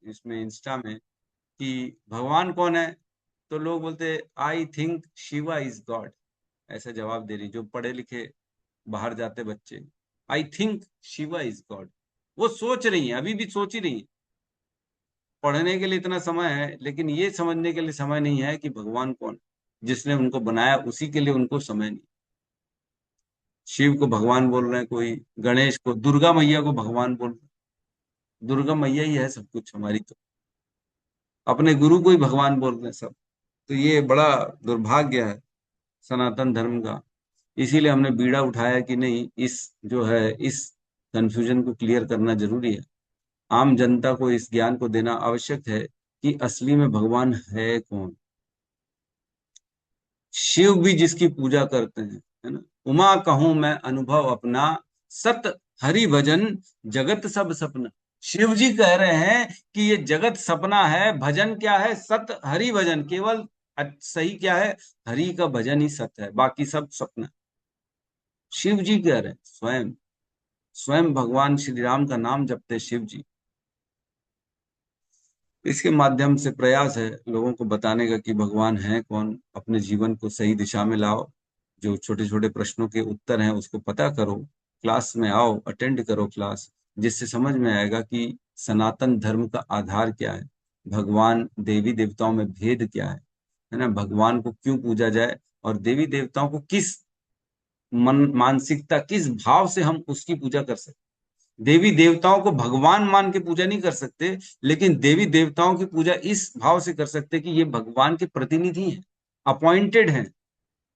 इसमें इंस्टा में, कि भगवान कौन है? तो लोग बोलते I think Shiva is God. ऐसा जवाब दे रही जो पढ़े लिखे बाहर जाते बच्चे, I think Shiva is God. वो सोच रही है, अभी भी सोच ही रही है। पढ़ने के लिए इतना समय है, लेकिन ये समझने के लिए समय नहीं है कि भगवान कौन है। जिसने उनको बनाया उसी के लिए उनको समय नहीं। शिव को भगवान बोल रहे हैं, कोई गणेश को, दुर्गा मैया को भगवान बोल रहे हैं। दुर्गा मैया ही है सब कुछ हमारी, तो अपने गुरु को ही भगवान बोल रहे हैं सब। तो ये बड़ा दुर्भाग्य है सनातन धर्म का। इसीलिए हमने बीड़ा उठाया कि नहीं, इस जो है इस कंफ्यूजन को क्लियर करना जरूरी है। आम जनता को इस ज्ञान को देना आवश्यक है कि असली में भगवान है कौन। शिव भी जिसकी पूजा करते हैं, है ना। उमा कहूं मैं अनुभव अपना, सत हरि भजन जगत सब सपना। शिव जी कह रहे हैं कि ये जगत सपना है, भजन क्या है, सत हरि भजन। केवल सही क्या है, हरि का भजन ही सत्य है, बाकी सब सपना। शिव जी कह रहे हैं, स्वयं स्वयं भगवान श्री राम का नाम जपते शिव जी। इसके माध्यम से प्रयास है लोगों को बताने का कि भगवान है कौन, अपने जीवन को सही दिशा में लाओ, जो छोटे छोटे प्रश्नों के उत्तर हैं उसको पता करो, क्लास में आओ, अटेंड करो क्लास, जिससे समझ में आएगा कि सनातन धर्म का आधार क्या है, भगवान देवी देवताओं में भेद क्या है ना, भगवान को क्यों पूजा जाए, और देवी देवताओं को किस मानसिकता, किस भाव से हम उसकी पूजा कर सकते। देवी देवताओं को भगवान मान के पूजा नहीं कर सकते, लेकिन देवी देवताओं की पूजा इस भाव से कर सकते कि ये भगवान के प्रतिनिधि हैं, अपॉइंटेड हैं।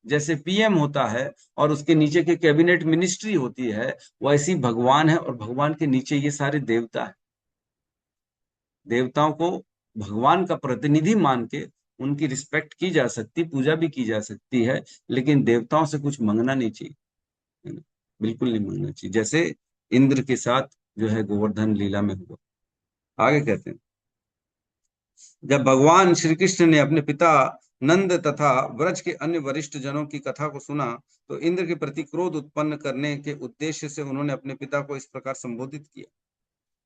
जैसे पीएम होता है और उसके नीचे के कैबिनेट मिनिस्ट्री होती है, वैसी भगवान है और भगवान के नीचे ये सारे देवता है। देवताओं को भगवान का प्रतिनिधि मान के उनकी रिस्पेक्ट की जा सकती, पूजा भी की जा सकती है, लेकिन देवताओं से कुछ मांगना नहीं चाहिए, है ना? बिल्कुल नहीं मांगना चाहिए, जैसे इंद्र के साथ जो है गोवर्धन लीला में हुआ। आगे कहते हैं, जब भगवान श्री कृष्ण ने अपने पिता नंद तथा व्रज के अन्य वरिष्ठ जनों की कथा को सुना, तो इंद्र के प्रति क्रोध उत्पन्न करने के उद्देश्य से उन्होंने अपने पिता को इस प्रकार संबोधित किया।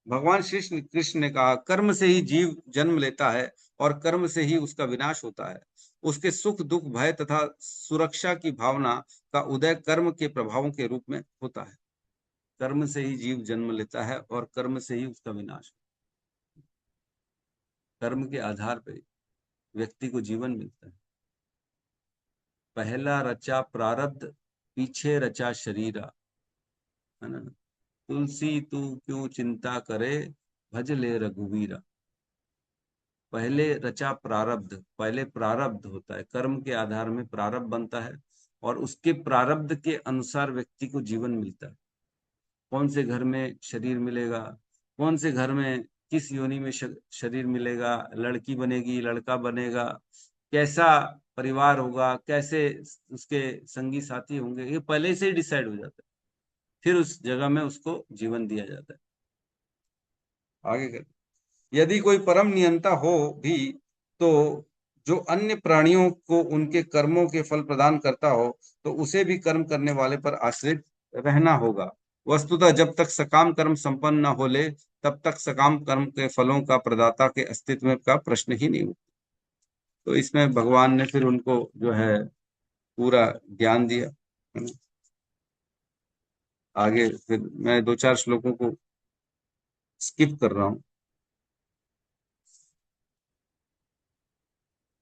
भगवान श्री कृष्ण ने कहा, कर्म से ही जीव जन्म लेता है और कर्म से ही उसका विनाश होता है। उसके सुख दुख भय तथा सुरक्षा की भावना का उदय कर्म के प्रभावों के रूप में होता है। कर्म से ही जीव जन्म लेता है और कर्म से ही उसका विनाश। कर्म के आधार पर व्यक्ति को जीवन मिलता है। पहला रचा प्रारब्ध, पीछे रचा शरीरा, है ना। तुलसी तू क्यों चिंता करे, भज ले रघुवीरा। पहले रचा प्रारब्ध, पहले प्रारब्ध होता है, कर्म के आधार में प्रारब्ध बनता है और उसके प्रारब्ध के अनुसार व्यक्ति को जीवन मिलता है। कौन से घर में शरीर मिलेगा, कौन से घर में किस योनि में शरीर मिलेगा, लड़की बनेगी लड़का बनेगा, कैसा परिवार होगा, कैसे उसके संगी साथी होंगे, ये पहले से ही डिसाइड हो जाता है, फिर उस जगह में उसको जीवन दिया जाता है। आगे कर, यदि कोई परम नियंता हो भी तो जो अन्य प्राणियों को उनके कर्मों के फल प्रदान करता हो, तो उसे भी कर्म करने वाले पर आश्रित रहना होगा। वस्तुतः जब तक सकाम कर्म संपन्न न हो ले, तब तक सकाम कर्म के फलों का प्रदाता के अस्तित्व का प्रश्न ही नहीं उठता। तो इसमें भगवान ने फिर उनको जो है पूरा ज्ञान दिया, है ना। आगे फिर मैं 2-4 श्लोकों को स्किप कर रहा हूं।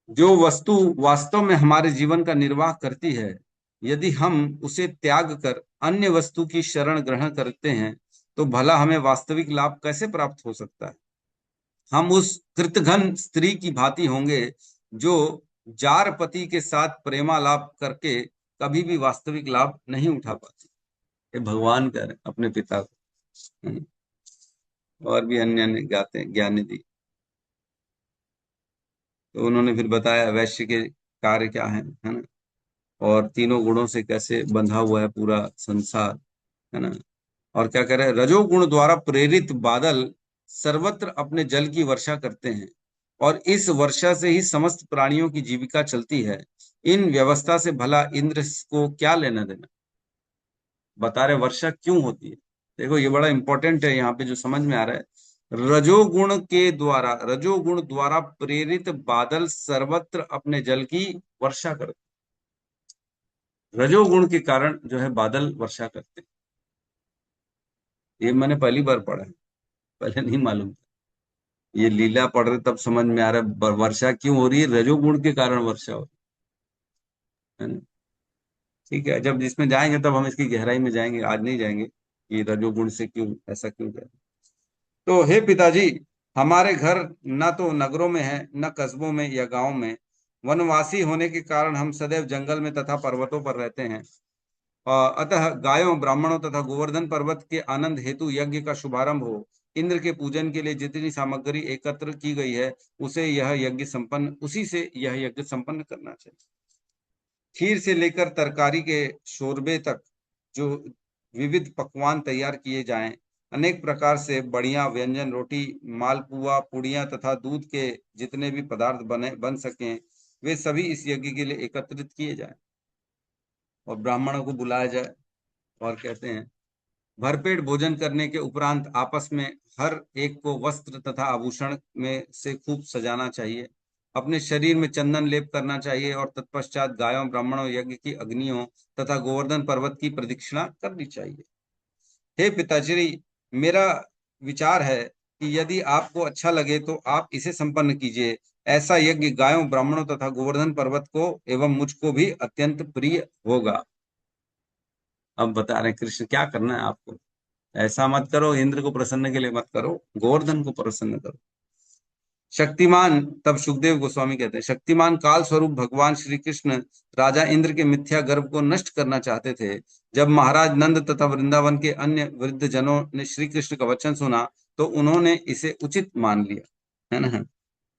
जो वस्तु वास्तव में हमारे जीवन का निर्वाह करती है, यदि हम उसे त्याग कर अन्य वस्तु की शरण ग्रहण करते हैं, तो भला हमें वास्तविक लाभ कैसे प्राप्त हो सकता है। हम उस कृतघ्न स्त्री की भांति होंगे जो जार पति के साथ प्रेमालाप करके कभी भी वास्तविक लाभ नहीं उठा पाती। ये भगवान कह रहे हैं अपने पिता को। और भी अन्य अन्य ज्ञान दी। तो उन्होंने फिर बताया वैश्य के कार्य क्या है ना, और तीनों गुणों से कैसे बंधा हुआ है पूरा संसार, है ना। और क्या कह रहे हैं, रजोगुण द्वारा प्रेरित बादल सर्वत्र अपने जल की वर्षा करते हैं और इस वर्षा से ही समस्त प्राणियों की जीविका चलती है। इन व्यवस्था से भला इंद्र को क्या लेना देना। बता रहे वर्षा क्यों होती है। देखो ये बड़ा इंपॉर्टेंट है, यहाँ पे जो समझ में आ रहा है, रजोगुण द्वारा प्रेरित बादल सर्वत्र अपने जल की वर्षा करते, रजोगुण के कारण जो है बादल वर्षा करते। ये मैंने पहली बार पढ़ा है, पहले नहीं मालूम था। ये लीला पढ़ रहे तब समझ में आ रहा है वर्षा क्यों हो रही है, रजोगुण के कारण वर्षा हो रही है ना। ठीक है, जब जिसमें जाएंगे तब हम इसकी गहराई में जाएंगे, आज नहीं जाएंगे कि रजोगुण से क्यों ऐसा क्यों कर। तो हे पिताजी, हमारे घर न तो नगरों में है न कस्बों में या गांव में। वनवासी होने के कारण हम सदैव जंगल में तथा पर्वतों पर रहते हैं। अतः गायों ब्राह्मणों तथा गोवर्धन पर्वत के आनंद हेतु यज्ञ का शुभारंभ हो। इंद्र के पूजन के लिए जितनी सामग्री एकत्र की गई है उसी से यह यज्ञ संपन्न करना चाहिए। खीर से लेकर तरकारी के शोरबे तक जो विविध पकवान तैयार किए जाएं, अनेक प्रकार से बढ़िया व्यंजन, रोटी, मालपुआ, पुड़ियां तथा दूध के जितने भी पदार्थ बन सकें, वे सभी इस यज्ञ के लिए एकत्रित किए जाएं और ब्राह्मणों को बुलाया जाए। और कहते हैं, भरपेट भोजन करने के उपरांत आपस में हर एक को वस्त्र तथा आभूषण में से खूब सजाना चाहिए, अपने शरीर में चंदन लेप करना चाहिए और तत्पश्चात गायों, ब्राह्मणों, यज्ञ की अग्नियों तथा गोवर्धन पर्वत की प्रदक्षिणा करनी चाहिए। हे पिताश्री, मेरा विचार है कि यदि आपको अच्छा लगे तो आप इसे संपन्न कीजिए। ऐसा यज्ञ गायों, ब्राह्मणों तथा गोवर्धन पर्वत को एवं मुझको भी अत्यंत प्रिय होगा। अब बता रहे कृष्ण क्या करना है आपको। ऐसा मत करो, इंद्र को प्रसन्न के लिए मत करो, गोवर्धन को प्रसन्न करो। शक्तिमान, तब सुखदेव गोस्वामी कहते हैं, शक्तिमान काल स्वरूप भगवान श्री कृष्ण राजा इंद्र के मिथ्या गर्भ को नष्ट करना चाहते थे। जब महाराज नंद तथा वृंदावन के अन्य वृद्ध जनों ने श्री कृष्ण का वचन सुना तो उन्होंने इसे उचित मान लिया, है ना।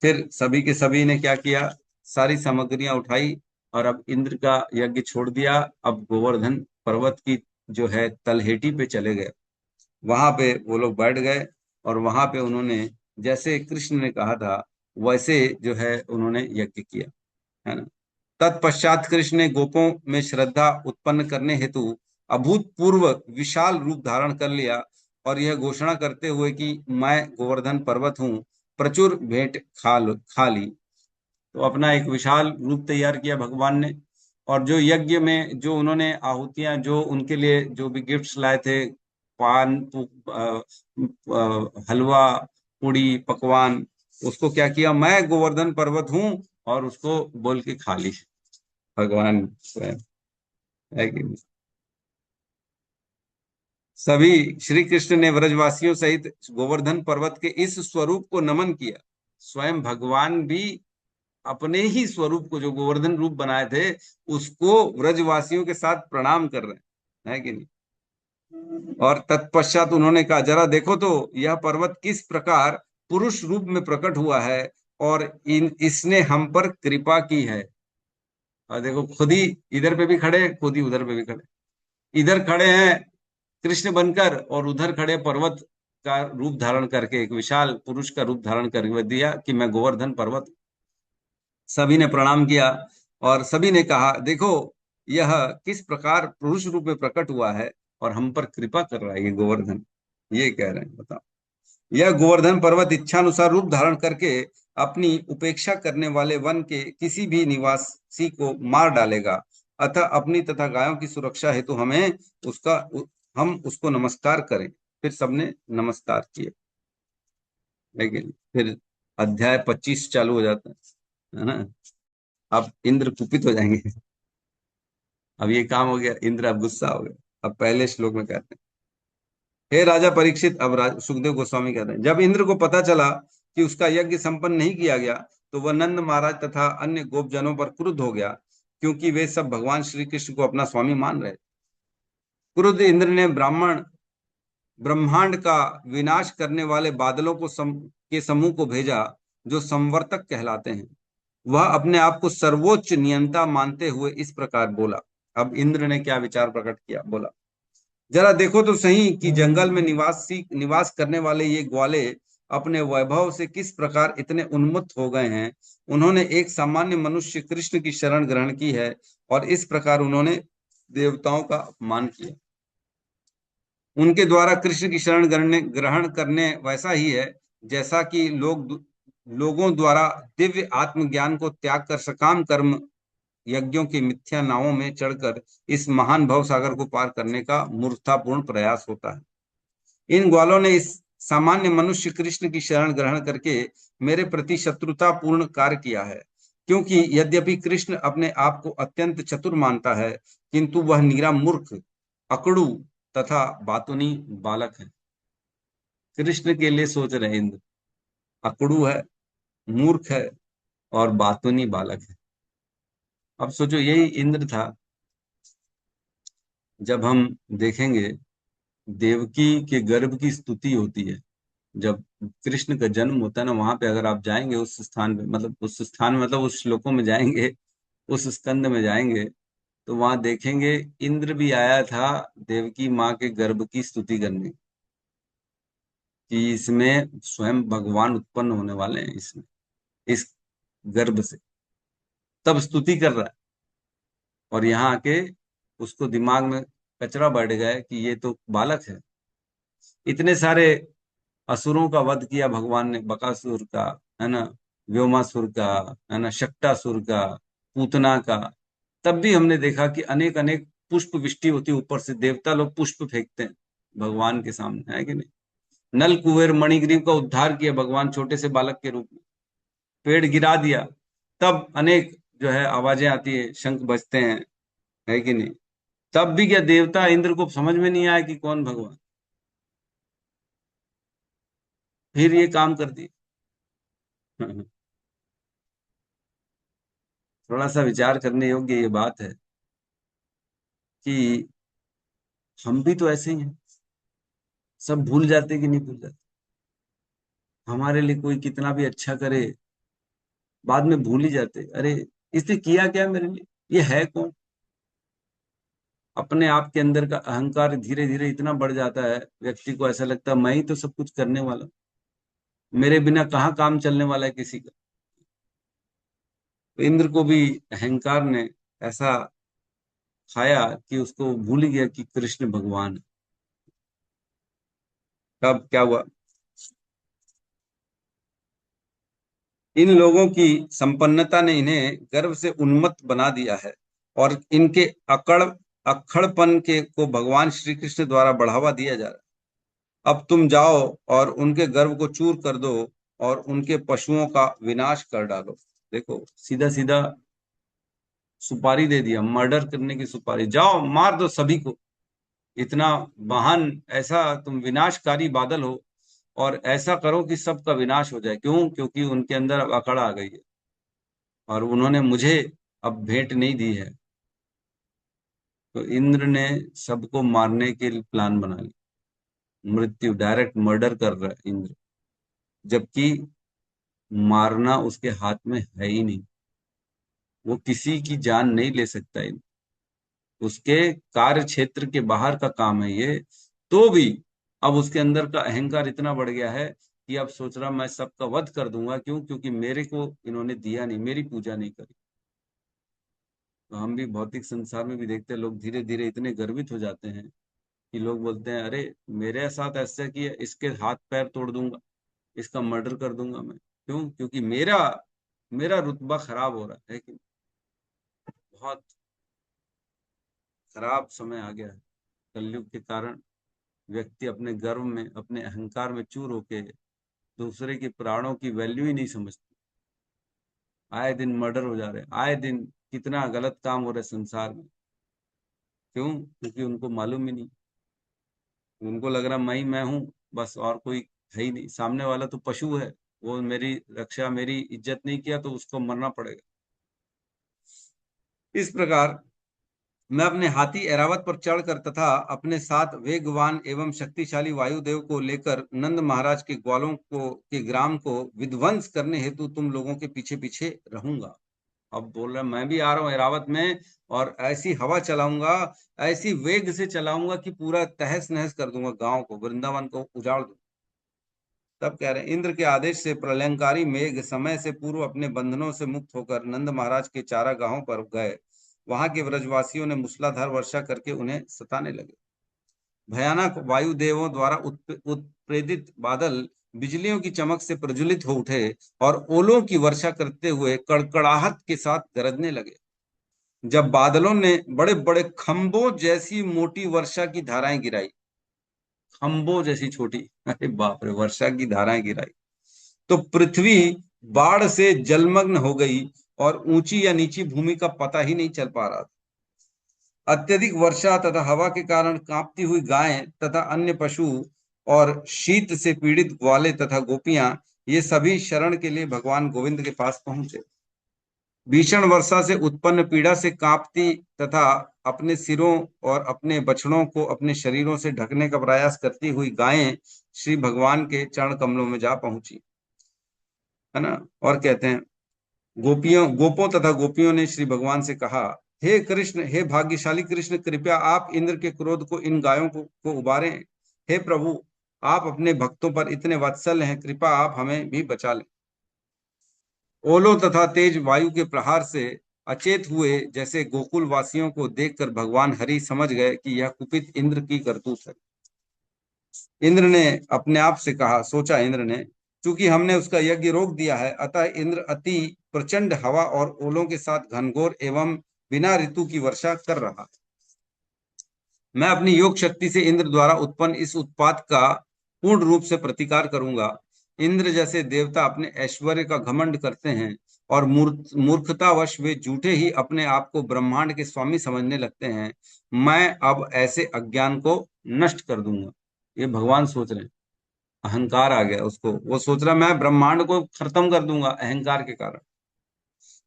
फिर सभी के सभी ने क्या किया, सारी सामग्रियां उठाई और अब इंद्र का यज्ञ छोड़ दिया। अब गोवर्धन पर्वत की जो है तलहेटी पे चले गए, वहां पे वो लोग बैठ गए और वहां पे उन्होंने जैसे कृष्ण ने कहा था वैसे जो है उन्होंने यज्ञ किया, है ना। तत्पश्चात कृष्ण ने गोपों में श्रद्धा उत्पन्न करने हेतु अभूतपूर्व विशाल रूप धारण कर लिया और यह घोषणा करते हुए कि मैं गोवर्धन पर्वत हूँ, प्रचुर भेंट खा ली। तो अपना एक विशाल रूप तैयार किया भगवान ने। और जो यज्ञ में जो उन्होंने आहुतियां, जो उनके लिए जो भी गिफ्ट्स लाए थे, पान, हलवा, पूड़ी, पकवान, उसको क्या किया, मैं गोवर्धन पर्वत हूं, और उसको बोल के खा ली भगवान स्वयं, है कि नहीं? सभी श्री कृष्ण ने व्रजवासियों सहित गोवर्धन पर्वत के इस स्वरूप को नमन किया। स्वयं भगवान भी अपने ही स्वरूप को, जो गोवर्धन रूप बनाए थे, उसको व्रजवासियों के साथ प्रणाम कर रहे हैं, है कि नहीं। और तत्पश्चात उन्होंने कहा, जरा देखो तो यह पर्वत किस प्रकार पुरुष रूप में प्रकट हुआ है और इसने हम पर कृपा की है। और देखो, खुद ही इधर पे भी खड़े, खुद ही उधर पे भी खड़े, इधर खड़े हैं कृष्ण बनकर और उधर खड़े पर्वत का रूप धारण करके, एक विशाल पुरुष का रूप धारण करके दिया कि मैं गोवर्धन पर्वत। सभी ने प्रणाम किया और सभी ने कहा, देखो यह किस प्रकार पुरुष रूप में प्रकट हुआ है और हम पर कृपा कर रहा है ये गोवर्धन। ये कह रहे हैं, बताओ, यह गोवर्धन पर्वत इच्छानुसार रूप धारण करके अपनी उपेक्षा करने वाले वन के किसी भी निवासी को मार डालेगा। अतः अपनी तथा गायों की सुरक्षा हेतु हम उसको नमस्कार करें। फिर सबने नमस्कार किए, लेकिन फिर अध्याय 25 चालू हो जाता है ना। अब इंद्र कुपित हो जाएंगे, अब ये काम हो गया, इंद्र अब गुस्सा हो गया। अब पहले श्लोक में कहते हैं, हे राजा परीक्षित, अब सुखदेव गोस्वामी कहते हैं, जब इंद्र को पता चला कि उसका यज्ञ संपन्न नहीं किया गया तो वह नंद महाराज तथा अन्य गोपजनों पर क्रुद्ध हो गया, क्योंकि वे सब भगवान श्री कृष्ण को अपना स्वामी मान रहे। क्रुद्ध इंद्र ने ब्रह्मांड का विनाश करने वाले बादलों के समूह को भेजा, जो संवर्तक कहलाते हैं। वह अपने आप को सर्वोच्च नियंता मानते हुए इस प्रकार बोला। अब इंद्र ने क्या विचार प्रकट किया, बोला, जरा देखो तो सही कि जंगल में निवास करने वाले ये ग्वाले अपने वैभव से किस प्रकार इतने उन्मत्त हो गए हैं। उन्होंने एक सामान्य मनुष्य कृष्ण की शरण ग्रहण की है और इस प्रकार उन्होंने देवताओं का अपमान किया। उनके द्वारा कृष्ण की शरण ग्रहण करने वैसा ही है जैसा कि लोगों द्वारा दिव्य आत्मज्ञान को त्याग कर सकाम कर्म यज्ञों की मिथ्या नावों में चढ़कर इस महान भव सागर को पार करने का मूर्खतापूर्ण प्रयास होता है। इन ग्वालों ने इस सामान्य मनुष्य कृष्ण की शरण ग्रहण करके मेरे प्रति शत्रुतापूर्ण कार्य किया है, क्योंकि यद्यपि कृष्ण अपने आप को अत्यंत चतुर मानता है, किंतु वह नीरा मूर्ख, अकड़ू तथा बातुनी बालक है। कृष्ण के लिए सोच रहे इंद्र, अकड़ू है, मूर्ख है और बातुनी बालक है। अब सोचो, यही इंद्र था। जब हम देखेंगे देवकी के गर्भ की स्तुति होती है, जब कृष्ण का जन्म होता है ना, वहां पे अगर आप जाएंगे उस स्थान पे, मतलब उस स्थान में, मतलब उस श्लोकों में जाएंगे, उस स्कंद में जाएंगे, तो वहां देखेंगे इंद्र भी आया था देवकी माँ के गर्भ की स्तुति करने, कि इसमें स्वयं भगवान उत्पन्न होने वाले हैं, इसमें इस गर्भ से, तब स्तुति कर रहा है। और यहाँ आके उसको दिमाग में कचरा बैठ गया है कि ये तो बालक है। इतने सारे असुरों का वध किया भगवान ने, बकासुर का, है ना, व्योमासुर का, है ना, शक्टासुर का, पूतना का। तब भी हमने देखा कि अनेक अनेक पुष्प वृष्टि होती, ऊपर से देवता लोग पुष्प फेंकते हैं भगवान के सामने, है कि नहीं। नल कुबेर मणिग्रीव का उद्धार किया भगवान छोटे से बालक के रूप में, पेड़ गिरा दिया, तब अनेक जो है आवाजें आती है, शंख बजते हैं, है कि नहीं। तब भी क्या देवता इंद्र को समझ में नहीं आया कि कौन भगवान, फिर ये काम कर दिए। थोड़ा सा विचार करने योग्य ये बात है कि हम भी तो ऐसे ही हैं, सब भूल जाते कि नहीं भूल जाते। हमारे लिए कोई कितना भी अच्छा करे, बाद में भूल ही जाते, अरे इसने किया क्या मेरे लिए, ये है कौन। अपने आप के अंदर का अहंकार धीरे धीरे इतना बढ़ जाता है, व्यक्ति को ऐसा लगता है मैं ही तो सब कुछ करने वाला हूं, मेरे बिना कहाँ काम चलने वाला है किसी का। तो इंद्र को भी अहंकार ने ऐसा खाया कि उसको भूल ही गया कि कृष्ण भगवान है। तब क्या हुआ, इन लोगों की संपन्नता ने इन्हें गर्व से उन्मत्त बना दिया है, और इनके अक्खड़पन के को भगवान श्री कृष्ण द्वारा बढ़ावा दिया जा रहा है। अब तुम जाओ और उनके गर्व को चूर कर दो और उनके पशुओं का विनाश कर डालो। देखो सीधा सीधा सुपारी दे दिया, मर्डर करने की सुपारी, जाओ मार दो सभी को। इतना महान, ऐसा तुम विनाशकारी बादल हो, और ऐसा करो कि सबका विनाश हो जाए। क्यों? क्योंकि उनके अंदर अब अकड़ आ गई है और उन्होंने मुझे अब भेंट नहीं दी है। तो इंद्र ने सबको मारने के लिए प्लान बना लिया, मृत्यु, डायरेक्ट मर्डर कर रहा है इंद्र, जबकि मारना उसके हाथ में है ही नहीं, वो किसी की जान नहीं ले सकता इंद्र, उसके कार्य क्षेत्र के बाहर का काम है ये। तो भी अब उसके अंदर का अहंकार इतना बढ़ गया है कि अब सोच रहा मैं सबका वध कर दूंगा। क्यों? क्योंकि मेरे को इन्होंने दिया नहीं, मेरी पूजा नहीं करी। तो हम भी भौतिक संसार में भी देखते हैं, लोग धीरे धीरे इतने गर्वित हो जाते हैं कि लोग बोलते हैं अरे मेरे साथ ऐसा किया, इसके हाथ पैर तोड़ दूंगा, इसका मर्डर कर दूंगा मैं। क्यों? क्योंकि मेरा मेरा रुतबा खराब हो रहा है कि बहुत खराब समय आ गया है। कलयुग के कारण व्यक्ति अपने गर्व में, अपने अहंकार में चूर होके दूसरे के प्राणों की वैल्यू ही नहीं समझते। आए दिन मर्डर हो जा रहे हैं, आए दिन कितना गलत काम हो रहा है संसार में। क्यों? क्योंकि उनको मालूम ही नहीं, उनको लग रहा मैं हूं बस, और कोई है ही नहीं। सामने वाला तो पशु है, वो मेरी रक्षा, मेरी इज्जत नहीं किया तो उसको मरना पड़ेगा। इस प्रकार मैं अपने हाथी ऐरावत पर चढ़कर तथा अपने साथ वेगवान एवं शक्तिशाली वायुदेव को लेकर नंद महाराज के ग्वालों को के ग्राम को विध्वंस करने हेतु तुम लोगों के पीछे पीछे रहूंगा। अब बोल रहा मैं भी आ रहा हूँ ऐरावत में, और ऐसी हवा चलाऊंगा, ऐसी वेग से चलाऊंगा कि पूरा तहस नहस कर दूंगा, गांव को, वृंदावन को उजाड़ दूंगा। तब कह रहे हैं इंद्र के आदेश से प्रलयंकारी मेघ समय से पूर्व अपने बंधनों से मुक्त होकर नंद महाराज के चारागाहों पर गए। वहां के व्रजवासियों ने मूसलाधार वर्षा करके उन्हें सताने लगे। भयानक वायुदेवों द्वारा उत्प्रेरित बादल बिजलियों की चमक से प्रज्वलित हो उठे और ओलों की वर्षा करते हुए कड़कड़ाहट के साथ गरजने लगे। जब बादलों ने बड़े बड़े खंभों जैसी मोटी वर्षा की धाराएं गिराई, खंभों जैसी छोटी, अरे बाप रे, वर्षा की धाराएं गिराई, तो पृथ्वी बाढ़ से जलमग्न हो गई और ऊंची या नीची भूमि का पता ही नहीं चल पा रहा था। अत्यधिक वर्षा तथा हवा के कारण कांपती हुई गायें तथा अन्य पशु और शीत से पीड़ित ग्वाले तथा गोपियां, ये सभी शरण के लिए भगवान गोविंद के पास पहुंचे। भीषण वर्षा से उत्पन्न पीड़ा से कांपती तथा अपने सिरों और अपने बछड़ों को अपने शरीरों से ढकने का प्रयास करती हुई गायें श्री भगवान के चरण कमलों में जा पहुंची, है ना। और कहते हैं गोपों तथा गोपियों ने श्री भगवान से कहा हे कृष्ण, हे भाग्यशाली कृष्ण, कृपया आप इंद्र के क्रोध को इन गायों को उबारें। हे प्रभु, आप अपने भक्तों पर इतने वात्सल्य हैं, कृपया आप हमें भी बचा लें। ओलों तथा तेज वायु के प्रहार से अचेत हुए जैसे गोकुल वासियों को देखकर भगवान हरि समझ गए कि यह कुपित इंद्र की करतूत है। इंद्र ने अपने आप से कहा, सोचा इंद्र ने, चूंकि हमने उसका यज्ञ रोक दिया है, अतः इंद्र अति प्रचंड हवा और ओलों के साथ घनघोर एवं बिना ऋतु की वर्षा कर रहा है। मैं अपनी योग शक्ति से इंद्र द्वारा उत्पन्न इस उत्पात का पूर्ण रूप से प्रतिकार करूंगा। इंद्र जैसे देवता अपने ऐश्वर्य का घमंड करते हैं और मूर्खतावश वे झूठे ही अपने आप को ब्रह्मांड के स्वामी समझने लगते हैं। मैं अब ऐसे अज्ञान को नष्ट कर दूंगा। ये भगवान सोच रहे हैं, अहंकार आ गया उसको, वो सोच रहा मैं ब्रह्मांड को खत्म कर दूंगा अहंकार के कारण।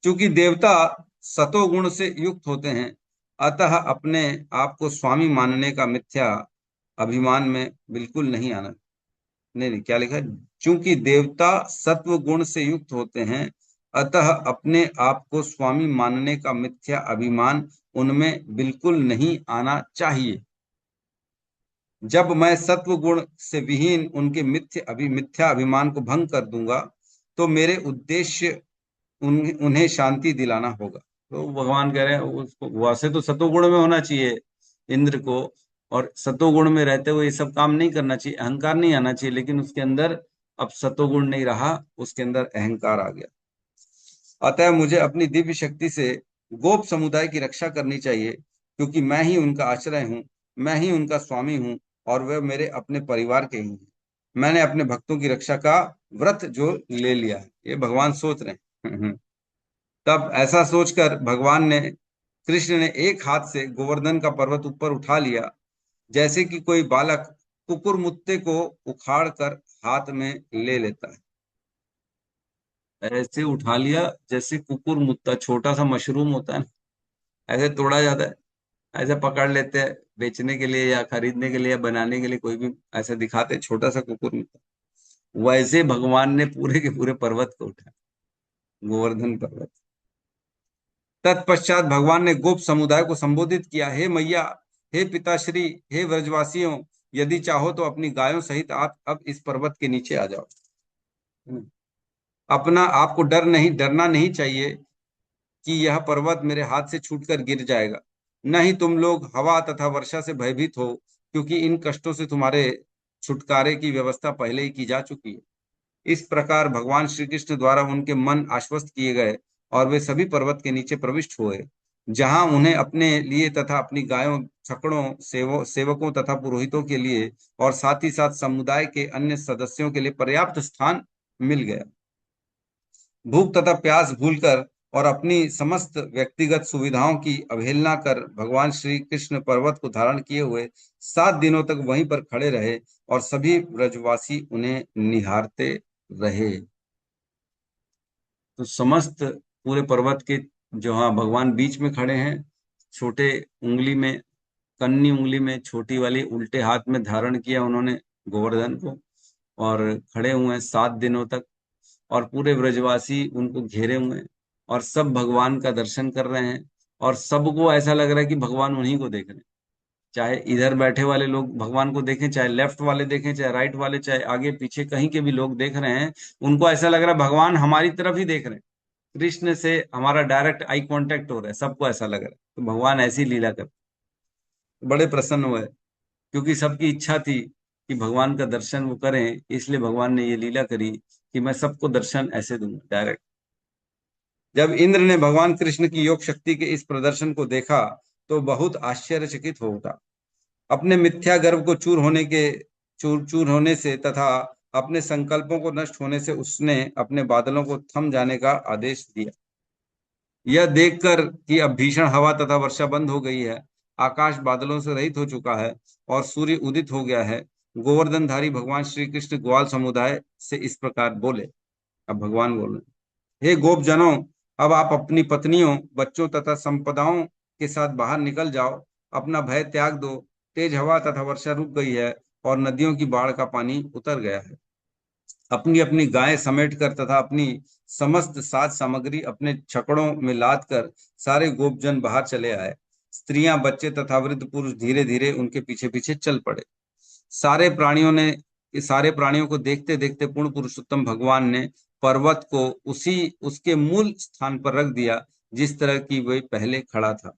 क्योंकि देवता सतोगुण से युक्त होते हैं, अतः अपने आप को स्वामी मानने का मिथ्या अभिमान में बिल्कुल नहीं आना। नहीं, क्या लिखा है? चूंकि देवता सत्व गुण से युक्त होते हैं, अतः अपने आप को स्वामी मानने का मिथ्या अभिमान उनमें बिल्कुल नहीं आना चाहिए। जब मैं सत्व गुण से विहीन उनके मिथ्या अभिमान को भंग कर दूंगा, तो मेरे उद्देश्य उन्हें शांति दिलाना होगा। तो भगवान कह रहे हैं उसको, वैसे तो सतोगुण में होना चाहिए इंद्र को, और सतोगुण में रहते हुए ये सब काम नहीं करना चाहिए, अहंकार नहीं आना चाहिए, लेकिन उसके अंदर अब सतोगुण नहीं रहा, उसके अंदर अहंकार आ गया। अतः मुझे अपनी दिव्य शक्ति से गोप समुदाय की रक्षा करनी चाहिए, क्योंकि मैं ही उनका आश्रय हूँ, मैं ही उनका स्वामी हूँ, और वे मेरे अपने परिवार के ही हैं। मैंने अपने भक्तों की रक्षा का व्रत जो ले लिया है, ये भगवान सोच रहे हैं। तब ऐसा सोचकर भगवान ने, कृष्ण ने एक हाथ से गोवर्धन का पर्वत ऊपर उठा लिया, जैसे कि कोई बालक कुकुरमुत्ते को उखाड़ कर हाथ में ले लेता है। ऐसे उठा लिया जैसे कुकुरमुत्ता, छोटा सा मशरूम होता है ना, ऐसे तोड़ा जाता है, ऐसे पकड़ लेते हैं बेचने के लिए या खरीदने के लिए या बनाने के लिए, कोई भी ऐसे दिखाते हैं छोटा सा कुकुरमुत्ता। वैसे भगवान ने पूरे के पूरे पर्वत को उठाया, गोवर्धन पर्वत। तत्पश्चात भगवान ने गोप समुदाय को संबोधित किया, हे मैया, हे पिताश्री, हे व्रजवासियों, यदि चाहो तो अपनी गायों सहित आप अब इस पर्वत के नीचे आ जाओ। अपना आपको डरना नहीं चाहिए कि यह पर्वत मेरे हाथ से छूटकर गिर जाएगा। न ही तुम लोग हवा तथा वर्षा से भयभीत हो, क्योंकि इन कष्टों से तुम्हारे छुटकारे की व्यवस्था पहले ही की जा चुकी है। इस प्रकार भगवान श्री कृष्ण द्वारा उनके मन आश्वस्त किए गए और वे सभी पर्वत के नीचे प्रविष्ट हुए, जहां उन्हें अपने लिए तथा अपनी गायों, छकड़ों, सेवकों तथा पुरोहितों के लिए और साथ ही साथ समुदाय के अन्य सदस्यों के लिए पर्याप्त स्थान मिल गया। भूख तथा प्यास भूलकर और अपनी समस्त व्यक्तिगत सुविधाओं की अवहेलना कर भगवान श्री कृष्ण पर्वत को धारण किए हुए 7 दिनों तक वहीं पर खड़े रहे और सभी ब्रजवासी उन्हें निहारते रहे। तो समस्त पूरे पर्वत के जो, हाँ, भगवान बीच में खड़े हैं, छोटे उंगली में, कन्नी उंगली में छोटी वाली उल्टे हाथ में धारण किया उन्होंने गोवर्धन को, और खड़े हुए हैं 7 दिनों तक, और पूरे ब्रजवासी उनको घेरे हुए हैं और सब भगवान का दर्शन कर रहे हैं, और सबको ऐसा लग रहा है कि भगवान उन्हीं को देख रहे हैं। चाहे इधर बैठे वाले लोग भगवान को देखें, चाहे लेफ्ट वाले देखें, चाहे राइट वाले, चाहे आगे पीछे कहीं के भी लोग देख रहे हैं, उनको ऐसा लग रहा है भगवान हमारी तरफ ही देख रहे हैं, कृष्ण से हमारा डायरेक्ट आई कांटेक्ट हो रहा है, सबको ऐसा लग रहा है। तो भगवान ऐसी लीला करते, बड़े प्रसन्न हुए, क्योंकि सबकी इच्छा थी कि भगवान का दर्शन वो करें, इसलिए भगवान ने ये लीला करी कि मैं सबको दर्शन ऐसे दूंगा डायरेक्ट। जब इंद्र ने भगवान कृष्ण की योग शक्ति के इस प्रदर्शन को देखा तो बहुत आश्चर्यचकित हो उठा। अपने मिथ्या गर्व को चूर होने से तथा अपने संकल्पों को नष्ट होने से उसने अपने बादलों को थम जाने का आदेश दिया। यह देखकर कि अब भीषण हवा तथा वर्षा बंद हो गई है, आकाश बादलों से रहित हो चुका है और सूर्य उदित हो गया है, गोवर्धनधारी भगवान श्री कृष्ण ग्वाल समुदाय से इस प्रकार बोले। अब भगवान बोले, हे गोप जनों, अब आप अपनी पत्नियों, बच्चों तथा संपदाओं के साथ बाहर निकल जाओ, अपना भय त्याग दो। तेज हवा तथा वर्षा रुक गई है और नदियों की बाढ़ का पानी उतर गया है। अपनी अपनी गायें समेट कर तथा अपनी समस्त साज सामग्री अपने छकड़ों में लाद कर सारे गोपजन बाहर चले आए। स्त्रियां, बच्चे तथा वृद्ध पुरुष धीरे धीरे उनके पीछे पीछे चल पड़े। सारे प्राणियों को देखते देखते पूर्ण पुरुषोत्तम भगवान ने पर्वत को उसके मूल स्थान पर रख दिया, जिस तरह की वह पहले खड़ा था।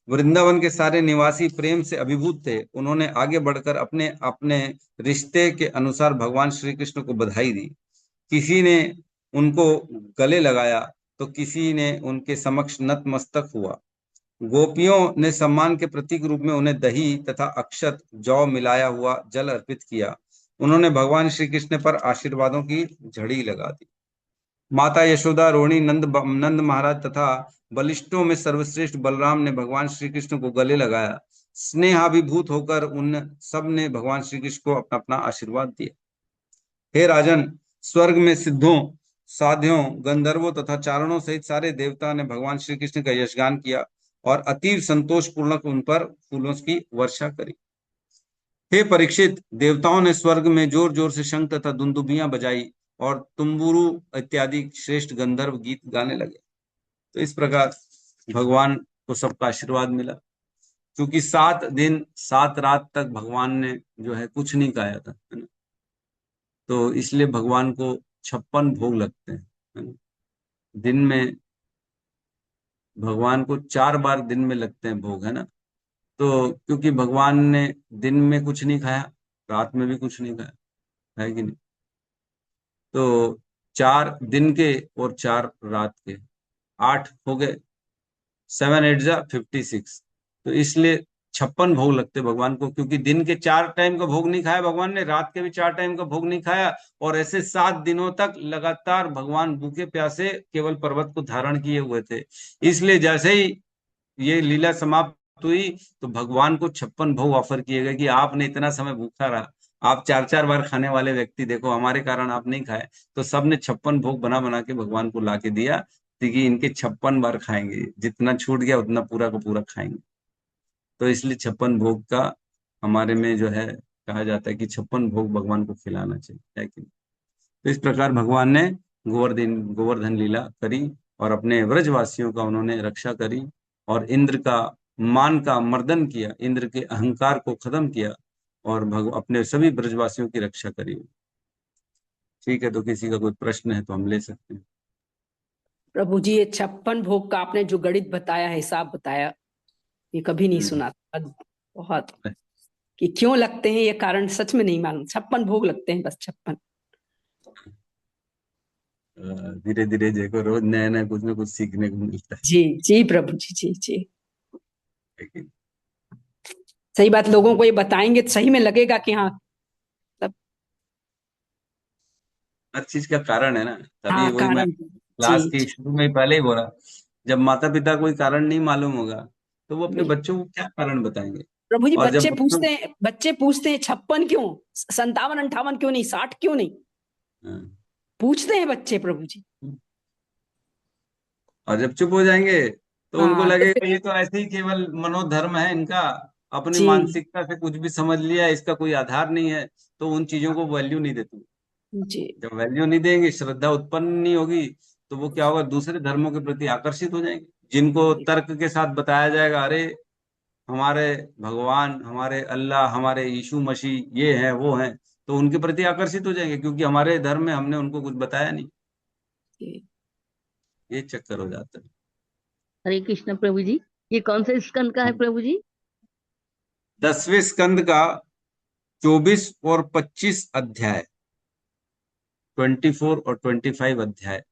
वृंदावन के सारे निवासी प्रेम से अभिभूत थे। उन्होंने आगे बढ़कर अपने अपने रिश्ते के अनुसार भगवान श्री कृष्ण को बधाई दी। किसी ने उनको गले लगाया तो किसी ने उनके समक्ष नतमस्तक हुआ। गोपियों ने सम्मान के प्रतीक रूप में उन्हें दही तथा अक्षत जौ मिलाया हुआ जल अर्पित किया। उन्होंने भगवान श्री कृष्ण पर आशीर्वादों की झड़ी लगा दी। माता यशोदा, रोहिणी, नंद महाराज तथा बलिष्ठों में सर्वश्रेष्ठ बलराम ने भगवान श्री कृष्ण को गले लगाया। स्नेहाभिभूत होकर उन सब ने भगवान श्री कृष्ण को अपना अपना आशीर्वाद दिया। हे राजन, स्वर्ग में सिद्धों, साध्यों, गंधर्वों तथा चारणों सहित सारे देवता ने भगवान श्री कृष्ण का यशगान किया और अतीव संतोष पूर्वक उन पर फूलों की वर्षा करी। हे परीक्षित, देवताओं ने स्वर्ग में जोर जोर से शंख तथा दुंदुभियां बजाई और तुम्बुरु इत्यादि श्रेष्ठ गंधर्व गीत गाने लगे। तो इस प्रकार भगवान को सबका आशीर्वाद मिला। क्योंकि 7 दिन 7 रात तक भगवान ने जो है कुछ नहीं खाया था, है ना। तो इसलिए भगवान को 56 भोग लगते हैं, है ना। दिन में भगवान को 4 बार दिन में लगते हैं भोग, है ना। तो क्योंकि भगवान ने दिन में कुछ नहीं खाया, रात में भी कुछ नहीं खाया, है कि नहीं। तो 4 दिन के और 4 रात के, 8 हो गए, 7 8 जा 56। तो इसलिए 56 भोग लगते भगवान को, क्योंकि दिन के 4 टाइम का भोग नहीं खाया भगवान ने, रात के भी 4 टाइम का भोग नहीं खाया, और ऐसे 7 दिनों तक लगातार भगवान भूखे प्यासे केवल पर्वत को धारण किए हुए थे। इसलिए जैसे ही ये लीला समाप्त हुई तो भगवान को 56 भोग ऑफर किए गए कि आपने इतना समय भूखा रहा, आप 4 4 बार खाने वाले व्यक्ति, देखो हमारे कारण आप नहीं खाए। तो सबने 56 भोग बना बना के भगवान को ला के दिया कि इनके 56 बार खाएंगे, जितना छूट गया उतना पूरा का पूरा खाएंगे। तो इसलिए 56 भोग का हमारे में जो है कहा जाता है कि 56 भोग भगवान को खिलाना चाहिए, है कि नहीं। तो इस प्रकार भगवान ने गोवर्धन लीला करी और अपने व्रजवासियों का उन्होंने रक्षा करी और इंद्र का मान का मर्दन किया, इंद्र के अहंकार को खत्म किया और अपने सभी ब्रजवासियों की रक्षा करी। ठीक है, तो किसी का कोई प्रश्न है तो हम ले सकते हैं। प्रभु जी, ये 56 भोग का आपने जो गणित बताया, हिसाब बताया, ये कभी नहीं सुना था। बहुत कि क्यों लगते हैं ये कारण सच में नहीं मालूम। 56 भोग लगते हैं, बस 56। धीरे धीरे देखो, रोज नया नया कुछ ना कुछ सीखने को मिलता है। जी जी प्रभु जी, जी जी। लेकिन सही बात, लोगों को ये बताएंगे तो सही में लगेगा कि हाँ तब हर चीज का कारण है ना। तभी हाँ वही मैं कारण। जी क्लास की शुरू में ही पहले ही बोला, जब माता पिता कोई कारण नहीं मालूम होगा तो वो अपने बिल्कुल बच्चों को क्या कारण बताएंगे। प्रभु जी। और जब बच्चे पूछते हैं 56 क्यों, 57 58 क्यों नहीं, 60 क्यों नहीं, हाँ। पूछते हैं बच्चे प्रभु जी। और जब चुप हो जाएंगे तो उनको हाँ तो लगेगा फिर ये तो ऐसे ही केवल मनोधर्म है इनका, अपनी जी मानसिकता से कुछ भी समझ लिया, इसका कोई आधार नहीं है। तो उन चीजों को वैल्यू नहीं देते। जी जब वैल्यू नहीं देंगे, श्रद्धा उत्पन्न नहीं होगी, तो वो क्या होगा, दूसरे धर्मों के प्रति आकर्षित हो जाएंगे। जिनको तर्क के साथ बताया जाएगा, अरे हमारे भगवान, हमारे अल्लाह, हमारे यीशु मसीह ये हैं वो हैं, तो उनके प्रति आकर्षित हो जाएंगे, क्योंकि हमारे धर्म में हमने उनको कुछ बताया नहीं। जी। ये चक्कर हो जाता है। हरे कृष्ण प्रभु जी। ये कौन से स्कंद का है प्रभु जी? 10वें स्कंद का 24 और 25 अध्याय, 24 और 25 अध्याय,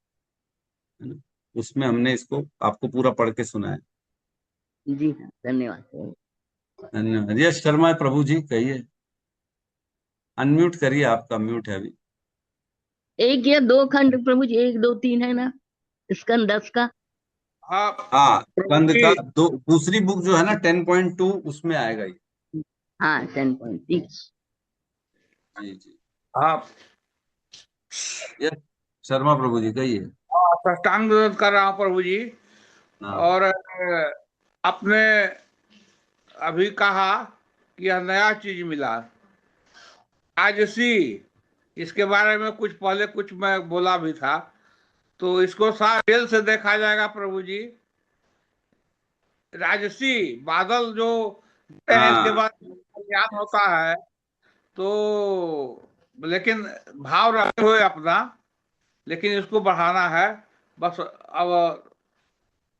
है ना। उसमें हमने इसको आपको पूरा पढ़ के सुनाया। जी हाँ, धन्यवाद। धन्यवाद। यश शर्मा प्रभु जी, कहिए। अनम्यूट करिए, आपका म्यूट है अभी। 1 या 2 खंड प्रभु जी, 1 2 3 है ना स्कंद 10 का? हाँ, स्कंद का दूसरी बुक जो है ना 10.2, उसमें आएगा ये। हाँ 10.6। जी जी। आप यस शर्मा प्रभु जी, कहिए। साष्टांग दंडवत कर रहा हूँ प्रभु जी। हाँ। और आपने अभी कहा कि यह नया चीज मिला आज सी, इसके बारे में कुछ पहले कुछ मैं बोला भी था। तो इसको सारा खेल से देखा जाएगा प्रभु जी। राजसी बादल जो हैं इसके हाँ बाद ज्ञान होता है, तो लेकिन भाव रखे हुए अपना, लेकिन इसको बढ़ाना है बस। अब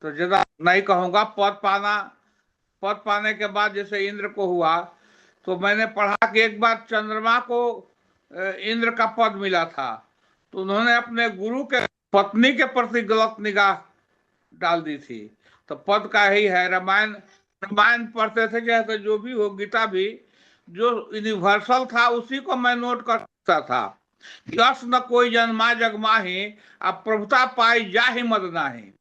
तो ज्यादा नहीं कहूंगा। पद पाने के बाद जैसे इंद्र को हुआ, तो मैंने पढ़ा कि एक बार चंद्रमा को इंद्र का पद मिला था, तो उन्होंने अपने गुरु के पत्नी के प्रति गलत निगाह डाल दी थी। तो पद का ही है। रामायण रामायण पढ़ते थे, चाहे जो भी हो, गीता भी जो यूनिवर्सल था उसी को मैं नोट कर सकता था। यश न कोई जन्मा जग माही, अब प्रभुता पाई जाहि मद नाही।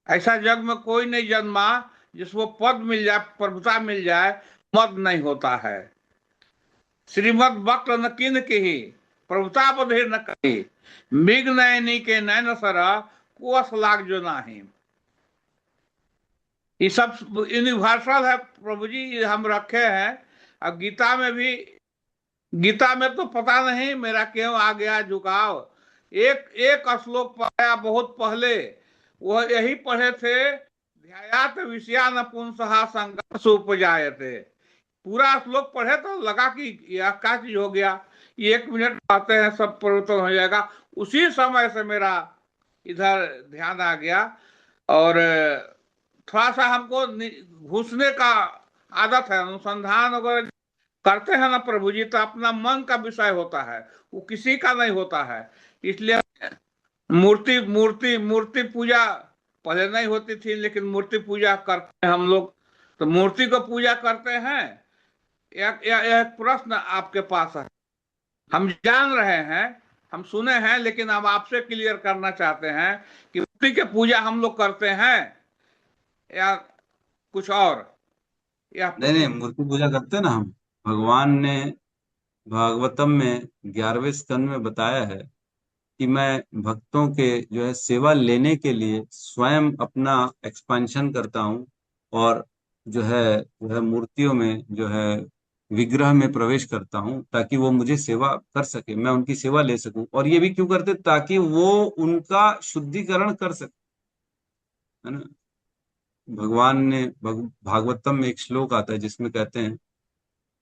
ऐसा जग में कोई नहीं जन्मा जिसको पद मिल जाए, प्रभुता मिल जाए, मद नहीं होता है। श्रीमद वक्त न किन की, प्रभुता बधिर न कही, मृग नयनी के नैन सरा, कोस लाग जो नाही। ये सब यूनिवर्सल है प्रभु जी, ये हम रखे हैं। अब गीता में तो पता नहीं मेरा क्यों आ गया झुकाव। एक एक श्लोक पढ़ा बहुत पहले, वह यही पढ़े थे, ध्यायात विषया न पुंसहा संघर्ष उपजायते। पूरा श्लोक पढ़े तो लगा कि यह क्या चीज हो गया, ये 1 मिनट आते हैं सब परिवर्तन हो जाएगा। उसी समय से मेरा इधर ध्यान आ गया। और थोड़ा सा हमको घुसने का आदत है, अनुसंधान वगैरह करते हैं ना प्रभु जी, तो अपना मन का विषय होता है, वो किसी का नहीं होता है। इसलिए मूर्ति मूर्ति मूर्ति पूजा पहले नहीं होती थी, लेकिन मूर्ति पूजा करते हैं हम लोग। तो मूर्ति को पूजा करते हैं। एक प्रश्न आपके पास है, हम जान रहे हैं, हम सुने हैं, लेकिन हम आपसे क्लियर करना चाहते हैं कि मूर्ति की पूजा हम लोग करते हैं या कुछ और, या नहीं नहीं, मूर्ति पूजा करते हैं ना हम। भगवान ने भागवतम में 11वें स्कंद में बताया है कि मैं भक्तों के जो है सेवा लेने के लिए स्वयं अपना एक्सपेंशन करता हूँ, और जो है मूर्तियों में जो है विग्रह में प्रवेश करता हूँ, ताकि वो मुझे सेवा कर सके, मैं उनकी सेवा ले सकूं। और ये भी क्यों करते, ताकि वो उनका शुद्धिकरण कर सके, है ना। भगवान ने भागवतम में एक श्लोक आता है जिसमें कहते हैं,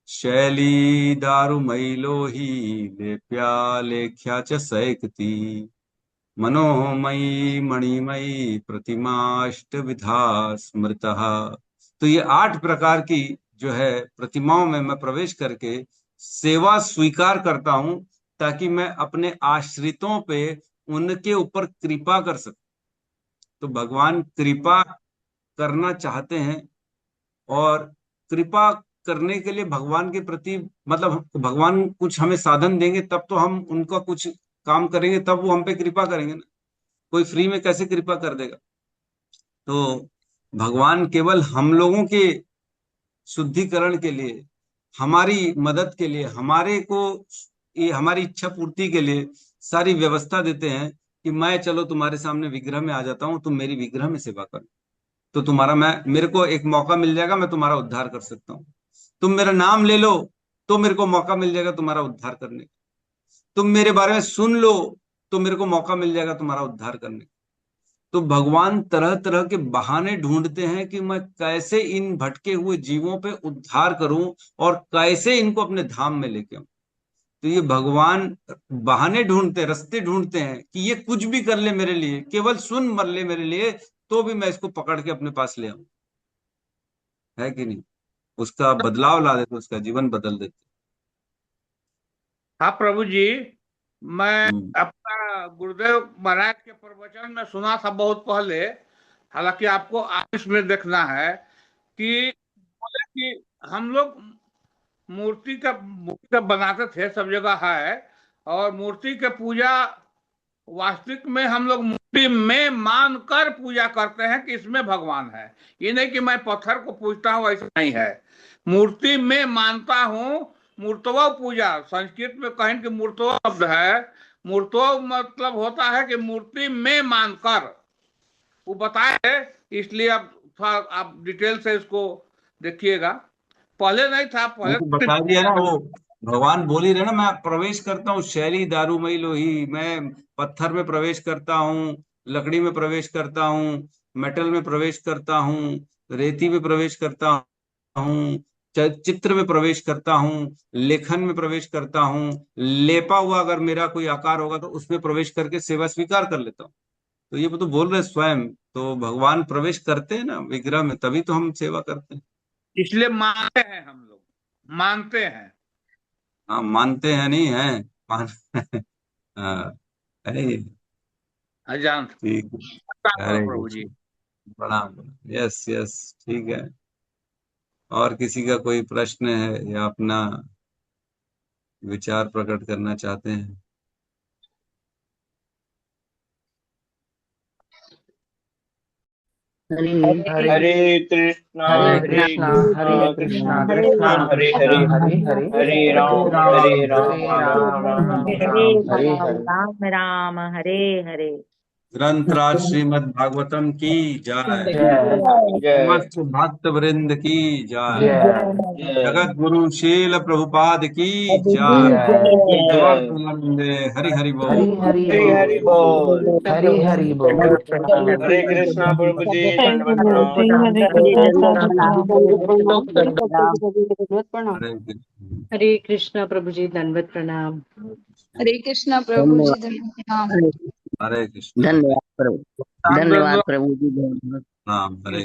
शैली दारुमयी लोही लेप्या लेख्या च सैकती, मनोमयी मणिमयी प्रतिमाष्ट विधा स्मृतः। तो ये 8 प्रकार की जो है प्रतिमाओं में मैं प्रवेश करके सेवा स्वीकार करता हूं, ताकि मैं अपने आश्रितों पे उनके ऊपर कृपा कर सकूं। तो भगवान कृपा करना चाहते हैं, और कृपा करने के लिए भगवान के प्रति, मतलब भगवान कुछ हमें साधन देंगे तब तो हम उनका कुछ काम करेंगे, तब वो हम पे कृपा करेंगे ना। कोई फ्री में कैसे कृपा कर देगा। तो भगवान केवल हम लोगों के शुद्धिकरण के लिए, हमारी मदद के लिए, हमारे को ये हमारी इच्छा पूर्ति के लिए सारी व्यवस्था देते हैं कि मैं चलो तुम्हारे सामने विग्रह में आ जाता हूँ, तुम मेरी विग्रह में सेवा करो, तो तुम्हारा मैं मेरे को एक मौका मिल जाएगा, मैं तुम्हारा उद्धार कर सकता हूँ। तुम मेरा नाम ले लो तो मेरे को मौका मिल जाएगा तुम्हारा उद्धार करने का। तुम मेरे बारे में सुन लो तो मेरे को मौका मिल जाएगा तुम्हारा उद्धार करने का। तो भगवान तरह तरह के बहाने ढूंढते हैं कि मैं कैसे इन भटके हुए जीवों पे उद्धार करूं, और कैसे इनको अपने धाम में लेके आऊं। तो ये भगवान बहाने ढूंढते, रास्ते ढूंढते हैं कि ये कुछ भी कर ले मेरे लिए, केवल सुन मर ले मेरे लिए, तो भी मैं इसको पकड़ के अपने पास ले आऊं। है कि नहीं। उसका बदलाव ला देते, उसका जीवन बदल देते। हाँ प्रभु जी, मैं हम्म। अपना गुरुदेव महाराज के प्रवचन में सुना था बहुत पहले, हालांकि आपको आयुष में देखना है कि बोले कि हम लोग मूर्ति का बनाते थे, सब जगह है, और मूर्ति के पूजा वास्तविक में हम लोग मूर्ति में मान कर पूजा करते हैं कि इसमें भगवान है। ये नहीं कि मैं पत्थर को पूजता हूँ, ऐसा नहीं है। मूर्ति में मानता हूँ। मूर्तव पूजा, संस्कृत में कहें कि मूर्तव शब्द है। मूर्तव मतलब होता है कि मूर्ति में मानकर, वो बताए। इसलिए अब थोड़ा आप डिटेल से इसको देखिएगा, पहले नहीं था, पहले वो तो बता दिया ना, वो भगवान बोल ही रहे ना, मैं प्रवेश करता हूँ शैली दारूमयी लोही, मैं पत्थर में प्रवेश करता हूँ, लकड़ी में प्रवेश करता हूँ, मेटल में प्रवेश करता हूँ, रेती में प्रवेश करता हूँ, चित्र में प्रवेश करता हूँ, लेखन में प्रवेश करता हूँ, लेपा हुआ अगर मेरा कोई आकार होगा तो उसमें प्रवेश करके सेवा स्वीकार कर लेता हूँ। तो ये तो बोल रहे स्वयं, तो भगवान प्रवेश करते हैं ना विग्रह में, तभी तो हम सेवा करते हैं। इसलिए मानते हैं, हम लोग मानते हैं। हाँ मानते हैं, नहीं है मान हाँ है ये। अजान ठीक है। हरे प्रभु जी। कृष्ण, प्रणाम। यस यस, ठीक है। और किसी का कोई प्रश्न है या अपना विचार प्रकट करना चाहते हैं? हरे कृष्णा हरे हरे कृष्णा कृष्णा हरे कृष्णा कृष्णा कृष्णा हरे हरे, हरे हरे हरे हरे राम राम राम राम हरे हरे। राम राम हरे हरे। ग्रंथराज श्रीमद् भागवतम की जय, जय जय समस्त भक्त वृंद की जय, जय जय जगत गुरु शील प्रभुपाद की जय, जय जय। वंदे हरि हरि बोल। हरि हरि हरि हरि बोल। हरि हरि बोल। हरे कृष्णा प्रभु जी, दंडवत प्रणाम। हरे कृष्णा साधु प्रणाम। हरे कृष्ण। हरे कृष्णा प्रभु जी, दंडवत प्रणाम। हरे कृष्णा प्रभु जी, धन्यवाद। हरे कृष्ण। धन्यवाद प्रभु, धन्यवाद प्रभु जी, धन्यवाद। राम हरे